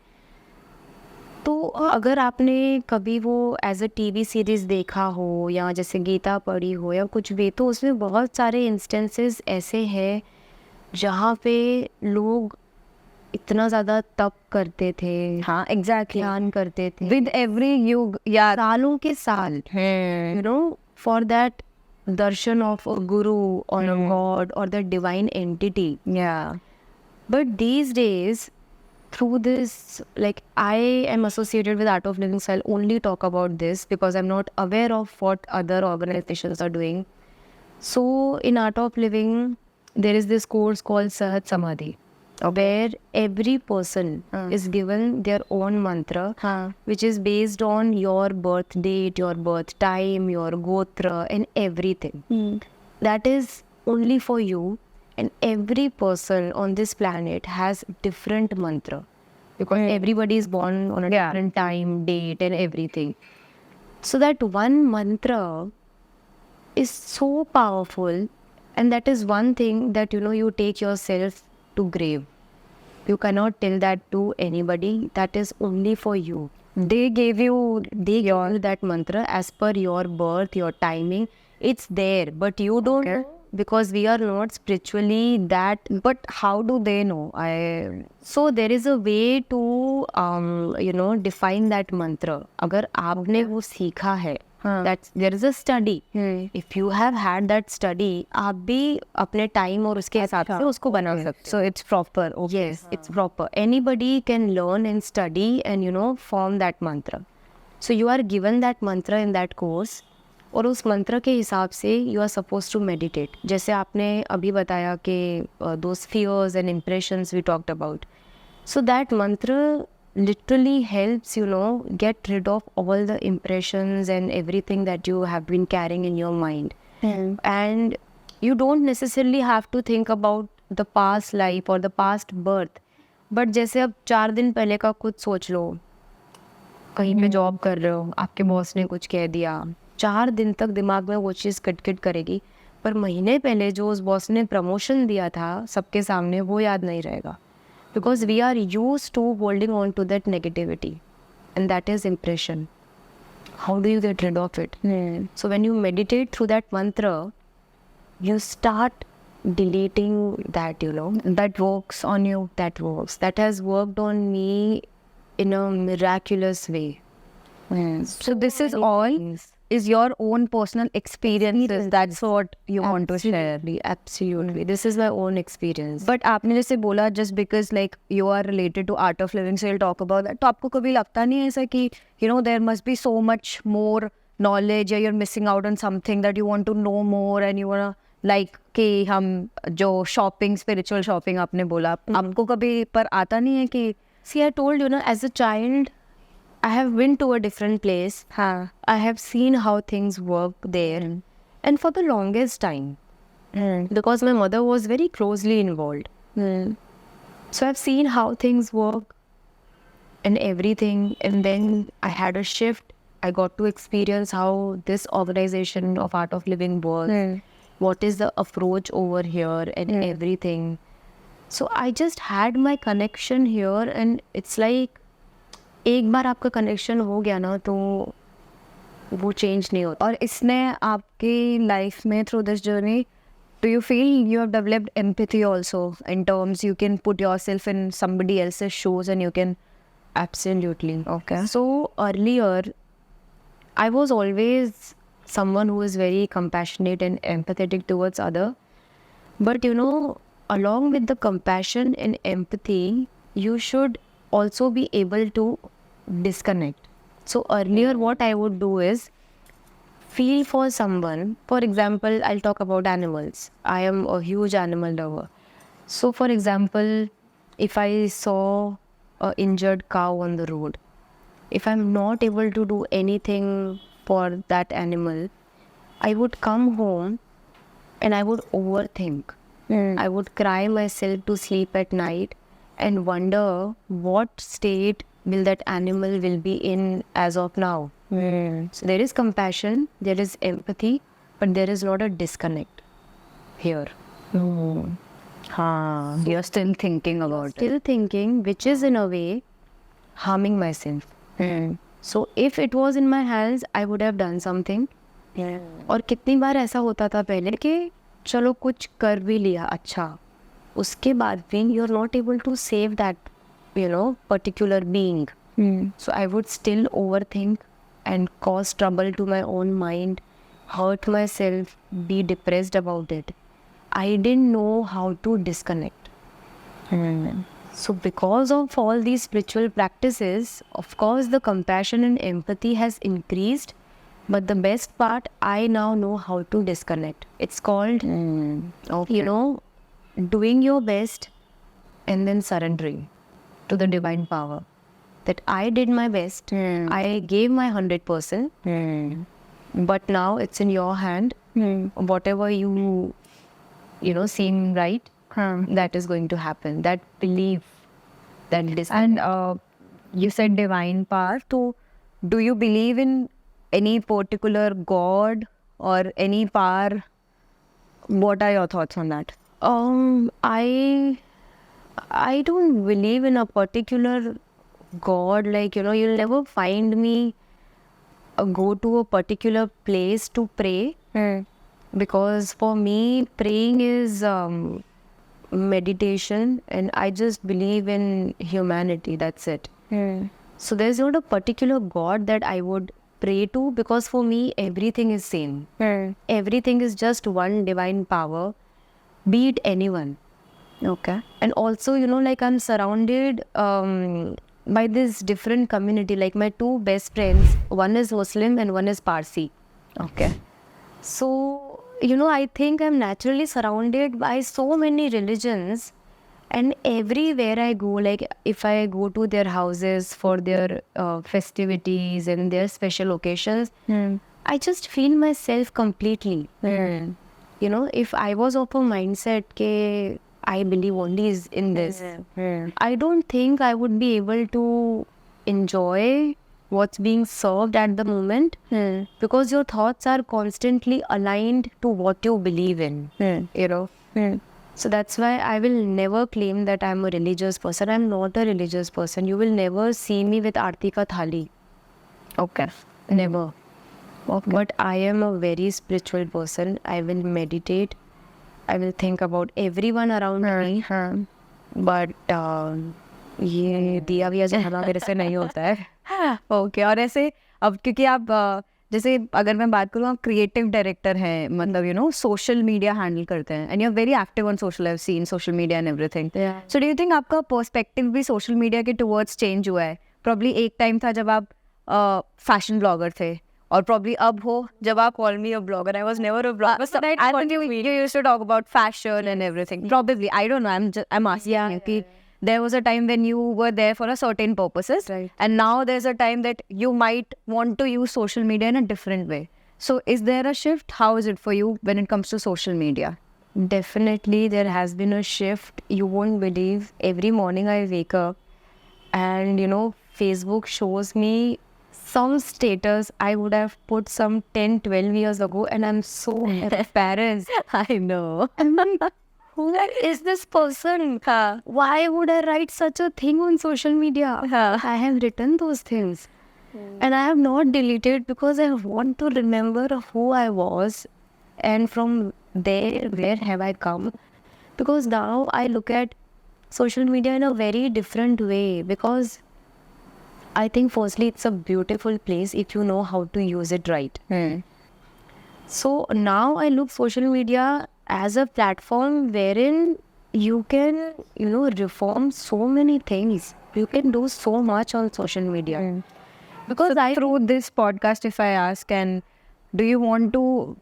तो अगर आपने कभी वो एज अ टीवी सीरीज़ देखा हो या जैसे गीता पढ़ी हो या कुछ भी, तो उसमें बहुत सारे इंस्टेंसेस ऐसे हैं जहाँ पे लोग इतना ज़्यादा तप करते थे. हाँ, एग्जैक्टली. ध्यान करते थे विद एवरी युग या सालों के साल, you know, for that darshan of a guru or a god or the divine entity. Yeah. But these days, through this, like, I am associated with Art of Living, so I'll only talk about this because I'm not aware of what other organizations are doing. So in Art of Living, there is this course called Sahat Samadhi, where every person is given their own mantra, which is based on your birth date, your birth time, your gotra and everything. That is only for you, and every person on this planet has different mantra because everybody is born on a different time, date and everything. So that one mantra is so powerful, and that is one thing that, you know, you take yourself to grave. You cannot tell that to anybody. That is only for you. They gave you that mantra as per your birth, your timing. It's there, but you don't know because we are not spiritually that. But how do they know? So there is a way to you know, define that mantra. अगर आपने वो सीखा है, that there is a study. If you have had that study, आप भी अपने time और उसके हिसाब से उसको बना सकते. So it's proper. Okay. Yes, it's proper. Anybody can learn and study and, you know, form that mantra. So you are given that mantra in that course, और उस मंत्र के हिसाब से you are supposed to meditate. जैसे आपने अभी बताया कि those fears and impressions we talked about. So that mantra literally helps, you know, get rid of all the impressions and everything that you have been carrying in your mind. And you don't necessarily have to think about the past life or the past birth. But जैसे अब 4 दिन पहले का कुछ सोच लो, कहीं पे job कर रहे हो, आपके बॉस ने कुछ कह दिया, 4 दिन तक दिमाग में वो चीज़ किट करेगी, पर महीने पहले जो उस बॉस ने प्रमोशन दिया था सबके सामने, वो याद नहीं रहेगा. Because we are used to holding on to that negativity, and that is impression. How do you get rid of it? So when you meditate through that mantra, you start deleting that, you know. That works on you. That works. That has worked on me in a miraculous way. So this is all is your own personal experiences. That's what you want to share. Absolutely. This is my own experience. But आपने जैसे बोला just because like you are related to Art of Living, so you'll talk about that. तो आपको कभी लगता नहीं है ऐसा कि, you know, there must be so much more knowledge or you're missing out on something that you want to know more and you wanna like कि हम जो shopping, spiritual shopping आपने बोला, आपको कभी पर आता नहीं है कि see, I told you, as a child, I have been to a different place. I have seen how things work there. And for the longest time, because my mother was very closely involved. So I've seen how things work and everything. And then I had a shift. I got to experience how this organization of Art of Living works. What is the approach over here and everything. So I just had my connection here, and it's like एक बार आपका connection हो गया ना तो वो change नहीं होता. और इसने आपकी लाइफ में through this journey, do you feel you have developed empathy also in terms you can put yourself in somebody else's shoes and you can Absolutely. Okay. So earlier, I was always someone who is very compassionate and empathetic towards other. But, you know, along with the compassion and empathy, you should also be able to disconnect. So earlier what I would do is feel for someone. For example, I'll talk about animals. I am a huge animal lover. So for example, if I saw a injured cow on the road, if I'm not able to do anything for that animal, I would come home and I would overthink. I would cry myself to sleep at night and wonder what state will that animal will be in as of now. So there is compassion, there is empathy, but there is not a disconnect here. You're still thinking about Still thinking, which is in a way harming myself. So if it was in my hands, I would have done something. और कितनी बार ऐसा होता था पहले कि चलो कुछ कर भी लिया अच्छा, उसके बाद भी you are not able to save that particular being. So I would still overthink and cause trouble to my own mind, hurt myself, be depressed about it. I didn't know how to disconnect. So because of all these spiritual practices, of course the compassion and empathy has increased. But the best part, I now know how to disconnect. It's called, doing your best and then surrendering to the divine power. That I did my best, I gave my 100%, but now it's in your hand. Whatever you seem right, that is going to happen. That belief, that disconnect. And you said divine power. So, do you believe in any particular god or any power? What are your thoughts on that? I don't believe in a particular god. Like, you'll never find me go to a particular place to pray. Because for me, praying is meditation, and I just believe in humanity. That's it. So there's not a particular god that I would pray to, because for me everything is same. Everything is just one divine power, be it anyone. Okay. And also, like I'm surrounded by this different community. Like my two best friends, one is Muslim and one is Parsi. Okay. So, I think I'm naturally surrounded by so many religions, and everywhere I go, like if I go to their houses for their festivities and their special occasions, I just feel myself completely. If I was of a mindset ke I believe only is in this, I don't think I would be able to enjoy what's being served at the moment, because your thoughts are constantly aligned to what you believe in. So that's why I will never claim that I'm a religious person. I'm not a religious person. You will never see me with Aarti ka thali. Okay. Never. Okay. But I am a very spiritual person. I will meditate. I will think about everyone around me. But ये दिया भी जलाना मेरे से नहीं होता है. Okay. और ऐसे अब क्योंकि आप जैसे अगर मैं बात करूँ, आप क्रिएटिव डायरेक्टर हैं, मतलब सोशल मीडिया हैंडल करते हैं, and you are very active on social, I have seen social media and everything. So do you think आपका पर्सपेक्टिव भी सोशल मीडिया के टुवर्ड्स चेंज हुआ है? प्रॉब्ली एक टाइम था जब आप फैशन ब्लॉगर थे, और प्रॉब्ली अब हो जब आप call me a blogger. I was never a blogger. I think you used to talk about fashion and everything. Probably, I don't know, I am asking you कि there was a time when you were there for a certain purposes, and now there's a time that you might want to use social media in a different way. So is there a shift? How is it for you when it comes to social media? Definitely there has been a shift. You won't believe, every morning I wake up and Facebook shows me some status I would have put some 10-12 years ago, and I'm so embarrassed. I know. I'm like, who is this person? Why would I write such a thing on social media? I have written those things. And I have not deleted, because I want to remember who I was, and from there, where have I come? Because now I look at social media in a very different way, because I think firstly it's a beautiful place if you know how to use it right. So now I look social media as a platform wherein you can, reform so many things. You can do so much on social media. Because Through this podcast, if I ask, and do you want to,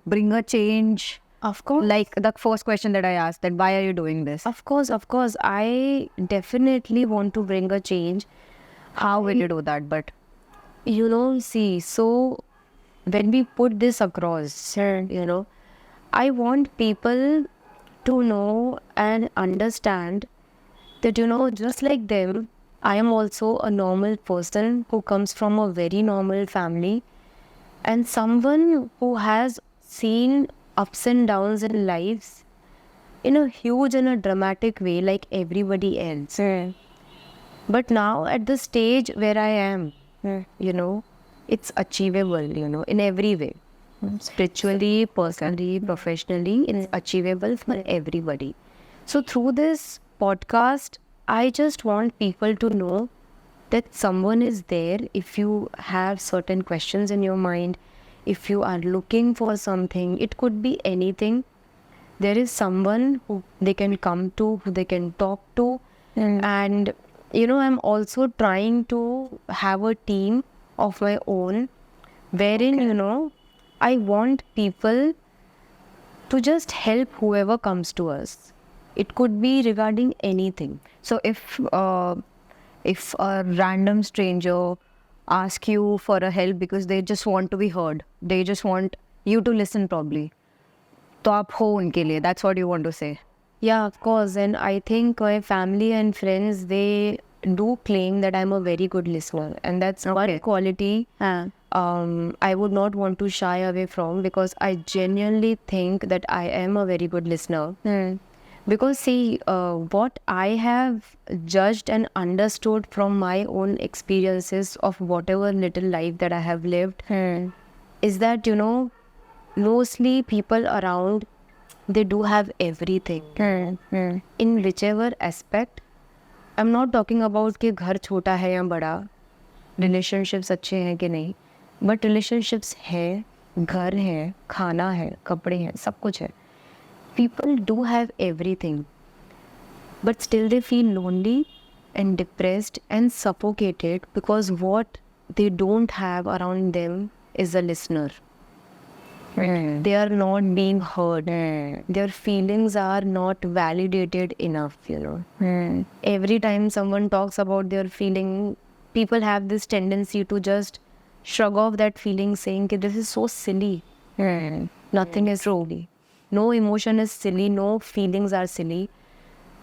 bring a change? of course, Like the first question that I asked, that why are you doing this? of course, I definitely want to bring a change. How will you do that? But See, so when we put this across, I want people to know and understand that, just like them, I am also a normal person who comes from a very normal family and someone who has seen ups and downs in lives in a huge and a dramatic way like everybody else. But now at the stage where I am, it's achievable, in every way. Spiritually, personally, professionally, it's achievable for everybody. So through this podcast, I just want people to know that someone is there if you have certain questions in your mind, if you are looking for something, it could be anything. There is someone who they can come to, who they can talk to. And, I'm also trying to have a team of my own wherein, I want people to just help whoever comes to us. It could be regarding anything. so if a random stranger ask you for a help because they just want to be heard, they just want you to listen probably, तो आप हो उनके लिए, that's what you want to say. Yeah, of course. And I think my family and friends, they do claim that I'm a very good listener. And that's one quality I would not want to shy away from, because I genuinely think that I am a very good listener. Because see, what I have judged and understood from my own experiences of whatever little life that I have lived is that, mostly people around, they do have everything. In whichever aspect. I'm not talking about कि घर छोटा है या बड़ा, relationships अच्छे हैं कि नहीं, but relationships है, घर है, खाना है, कपड़े हैं, सब कुछ है. People do have everything, but still they feel lonely and depressed and suffocated because what they don't have around them is a listener. They are not being heard. Their feelings are not validated enough, Every time someone talks about their feeling, people have this tendency to just shrug off that feeling, saying that this is so silly. Nothing is silly. No emotion is silly. No feelings are silly.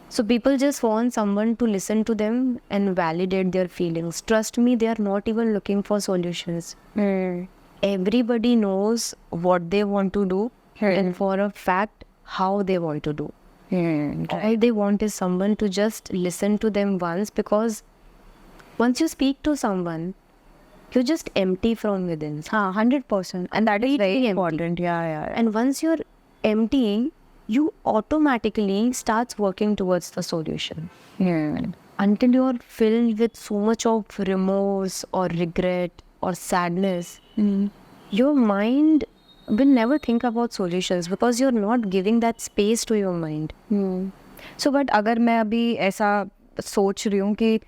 So people just want someone to listen to them and validate their feelings. Trust me, they are not even looking for solutions. Everybody knows what they want to do and for a fact how they want to do. All they want is someone to just listen to them once, because once you speak to someone, you're just empty from within. 100%. And that is very important. Yeah. And once you're empty, you automatically starts working towards the solution. Until you're filled with so much of remorse or regret or sadness, your mind will never think about solutions because you're not giving that space to your mind. So but अगर मैं अभी ऐसा सोच रही हूँ कि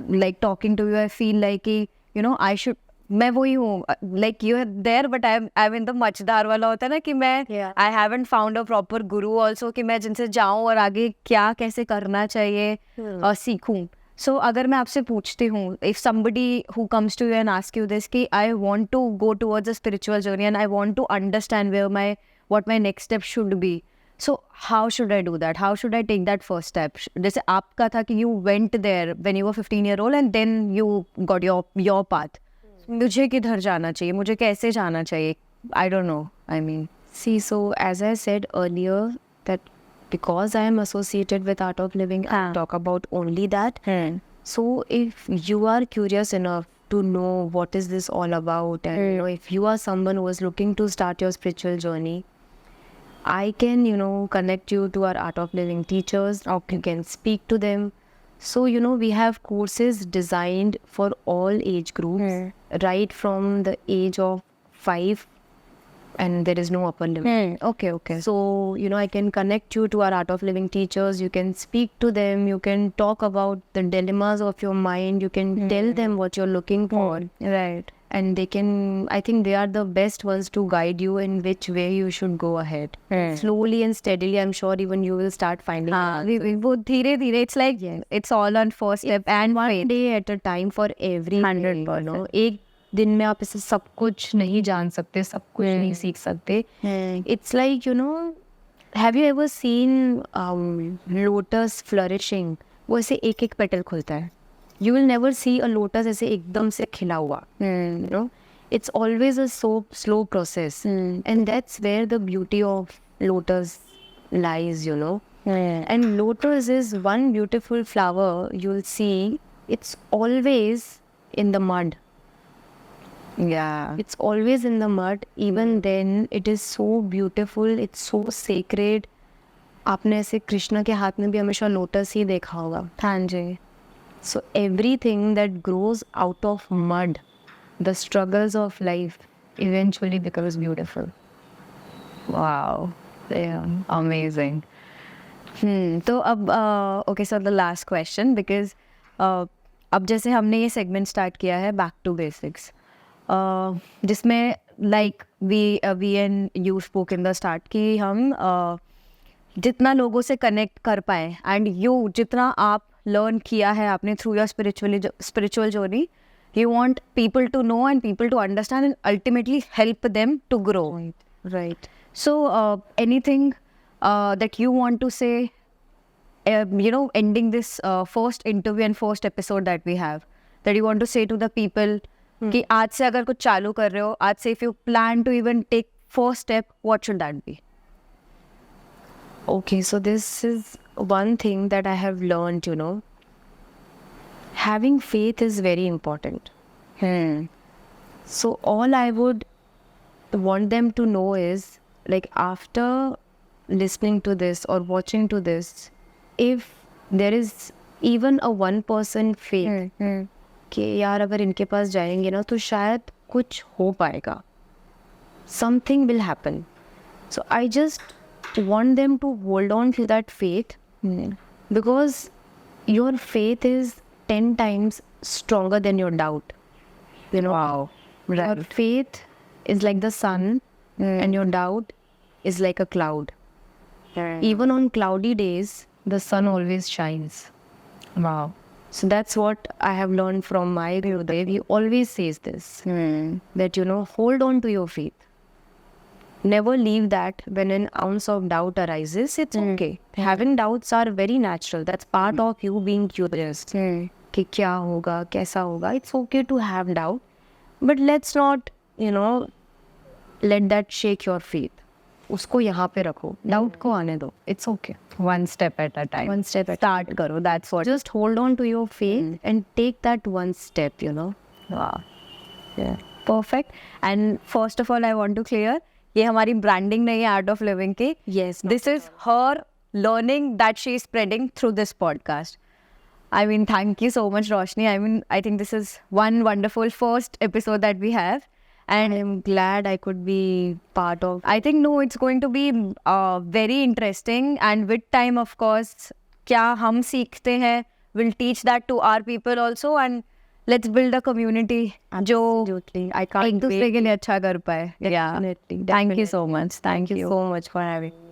like talking to you, I feel like कि I should, मैं वही हूँ, like you're there but I'm in the मचदार वाला होता है ना कि मैं I haven't found a proper guru also कि मैं जिनसे जाऊँ और आगे क्या कैसे करना चाहिए और सीखूँ. So अगर मैं आपसे पूछती हूँ, if somebody who comes to you and asks you this कि I want to go towards a spiritual journey and I want to understand what my next step should be, so how should I do that? How should I take that first step? जैसे आपका था कि you went there when you were 15-year-old and then you got your path. मुझे किधर जाना चाहिए? मुझे कैसे जाना चाहिए? I don't know. I mean, see, so as I said earlier, that because I am associated with Art of Living, I talk about only that. So if you are curious enough to know what is this all about, and if you are someone who is looking to start your spiritual journey, I can connect you to our Art of Living teachers. You can speak to them. So we have courses designed for all age groups, right from the age of 5 and there is no upper limit. Okay. So, I can connect you to our Art of Living teachers. You can speak to them. You can talk about the dilemmas of your mind. You can tell them what you're looking for. Right. And I think they are the best ones to guide you in which way you should go ahead. Slowly and steadily, I'm sure even you will start finding वो धीरे-धीरे, it's like it's all on first step and one faith. day at a time for every 100%. एक दिन में आप इसे सब कुछ नहीं जान सकते, सब कुछ नहीं सीख सकते. It's like, have you ever seen lotus flourishing? वो ऐसे एक एक पेटल खुलता है. You will never see a lotus ऐसे एकदम से खिला हुआ. It's always a slow process. And that's where the beauty of lotus lies, And lotus is one beautiful flower you'll see. It's always in the mud. Yeah. It's always in the mud. Even then, it is so beautiful. It's so sacred. आपने ऐसे कृष्ण के हाथ में भी हमेशा lotus ही देखा होगा. हाँ जी. So everything that grows out of mud, the struggles of life, eventually becomes beautiful. Wow. Yeah. Amazing. तो अब okay, so the last question, because अब जैसे हमने ये segment start किया है back to basics, जिसमें like we and you spoke in the start कि हम जितना लोगों से connect कर पाए, and you जितना आप learn किया है आपने through your spiritual journey, you want people to know and people to understand and ultimately help them to grow. Right. So anything that you want to say, ending this first interview and first episode that we have, that you want to say to the people कि आज से अगर कुछ चालू कर रहे हो, आज से if you plan to even take first step, what should that be? Okay, so this is one thing that I have learned, Having faith is very important. So all I would want them to know is, like, after listening to this or watching to this, if there is even a 1% faith कि यार अगर इनके पास जाएंगे ना तो शायद कुछ हो पाएगा, something will happen. So I just want them to hold on to that faith, because your faith is 10 times stronger than your doubt. Wow. Your faith is like the sun, and your doubt is like a cloud. Even on cloudy days, the sun always shines. Wow. So that's what I have learned from my Gurudev. He always says this, that, hold on to your faith. Never leave that when an ounce of doubt arises. It's okay. Having doubts are very natural. That's part of you being curious. कि क्या होगा, कैसा होगा. It's okay to have doubt. But let's not, let that shake your faith. उसको यहाँ पे रखो. Doubt को आने दो. It's okay. One step at a time. One step at Start करो. That's what. Just hold on to your faith and take that one step, Wow. Yeah. Perfect. And first of all, I want to clear, ये हमारी branding नहीं है Art of Living की. Yes. This is her learning that she is spreading through this podcast. I mean, thank you so much, Roshni. I mean, I think this is one wonderful first episode that we have. And I'm glad I could be part of. I think, no, it's going to be very interesting. And with time, of course, क्या हम सीखते हैं, we'll teach that to our people also. And let's build a community जो I can't एक दूसरे के लिए अच्छा कर पाए. Definitely. Thank you so much. Thank you. so much for having me.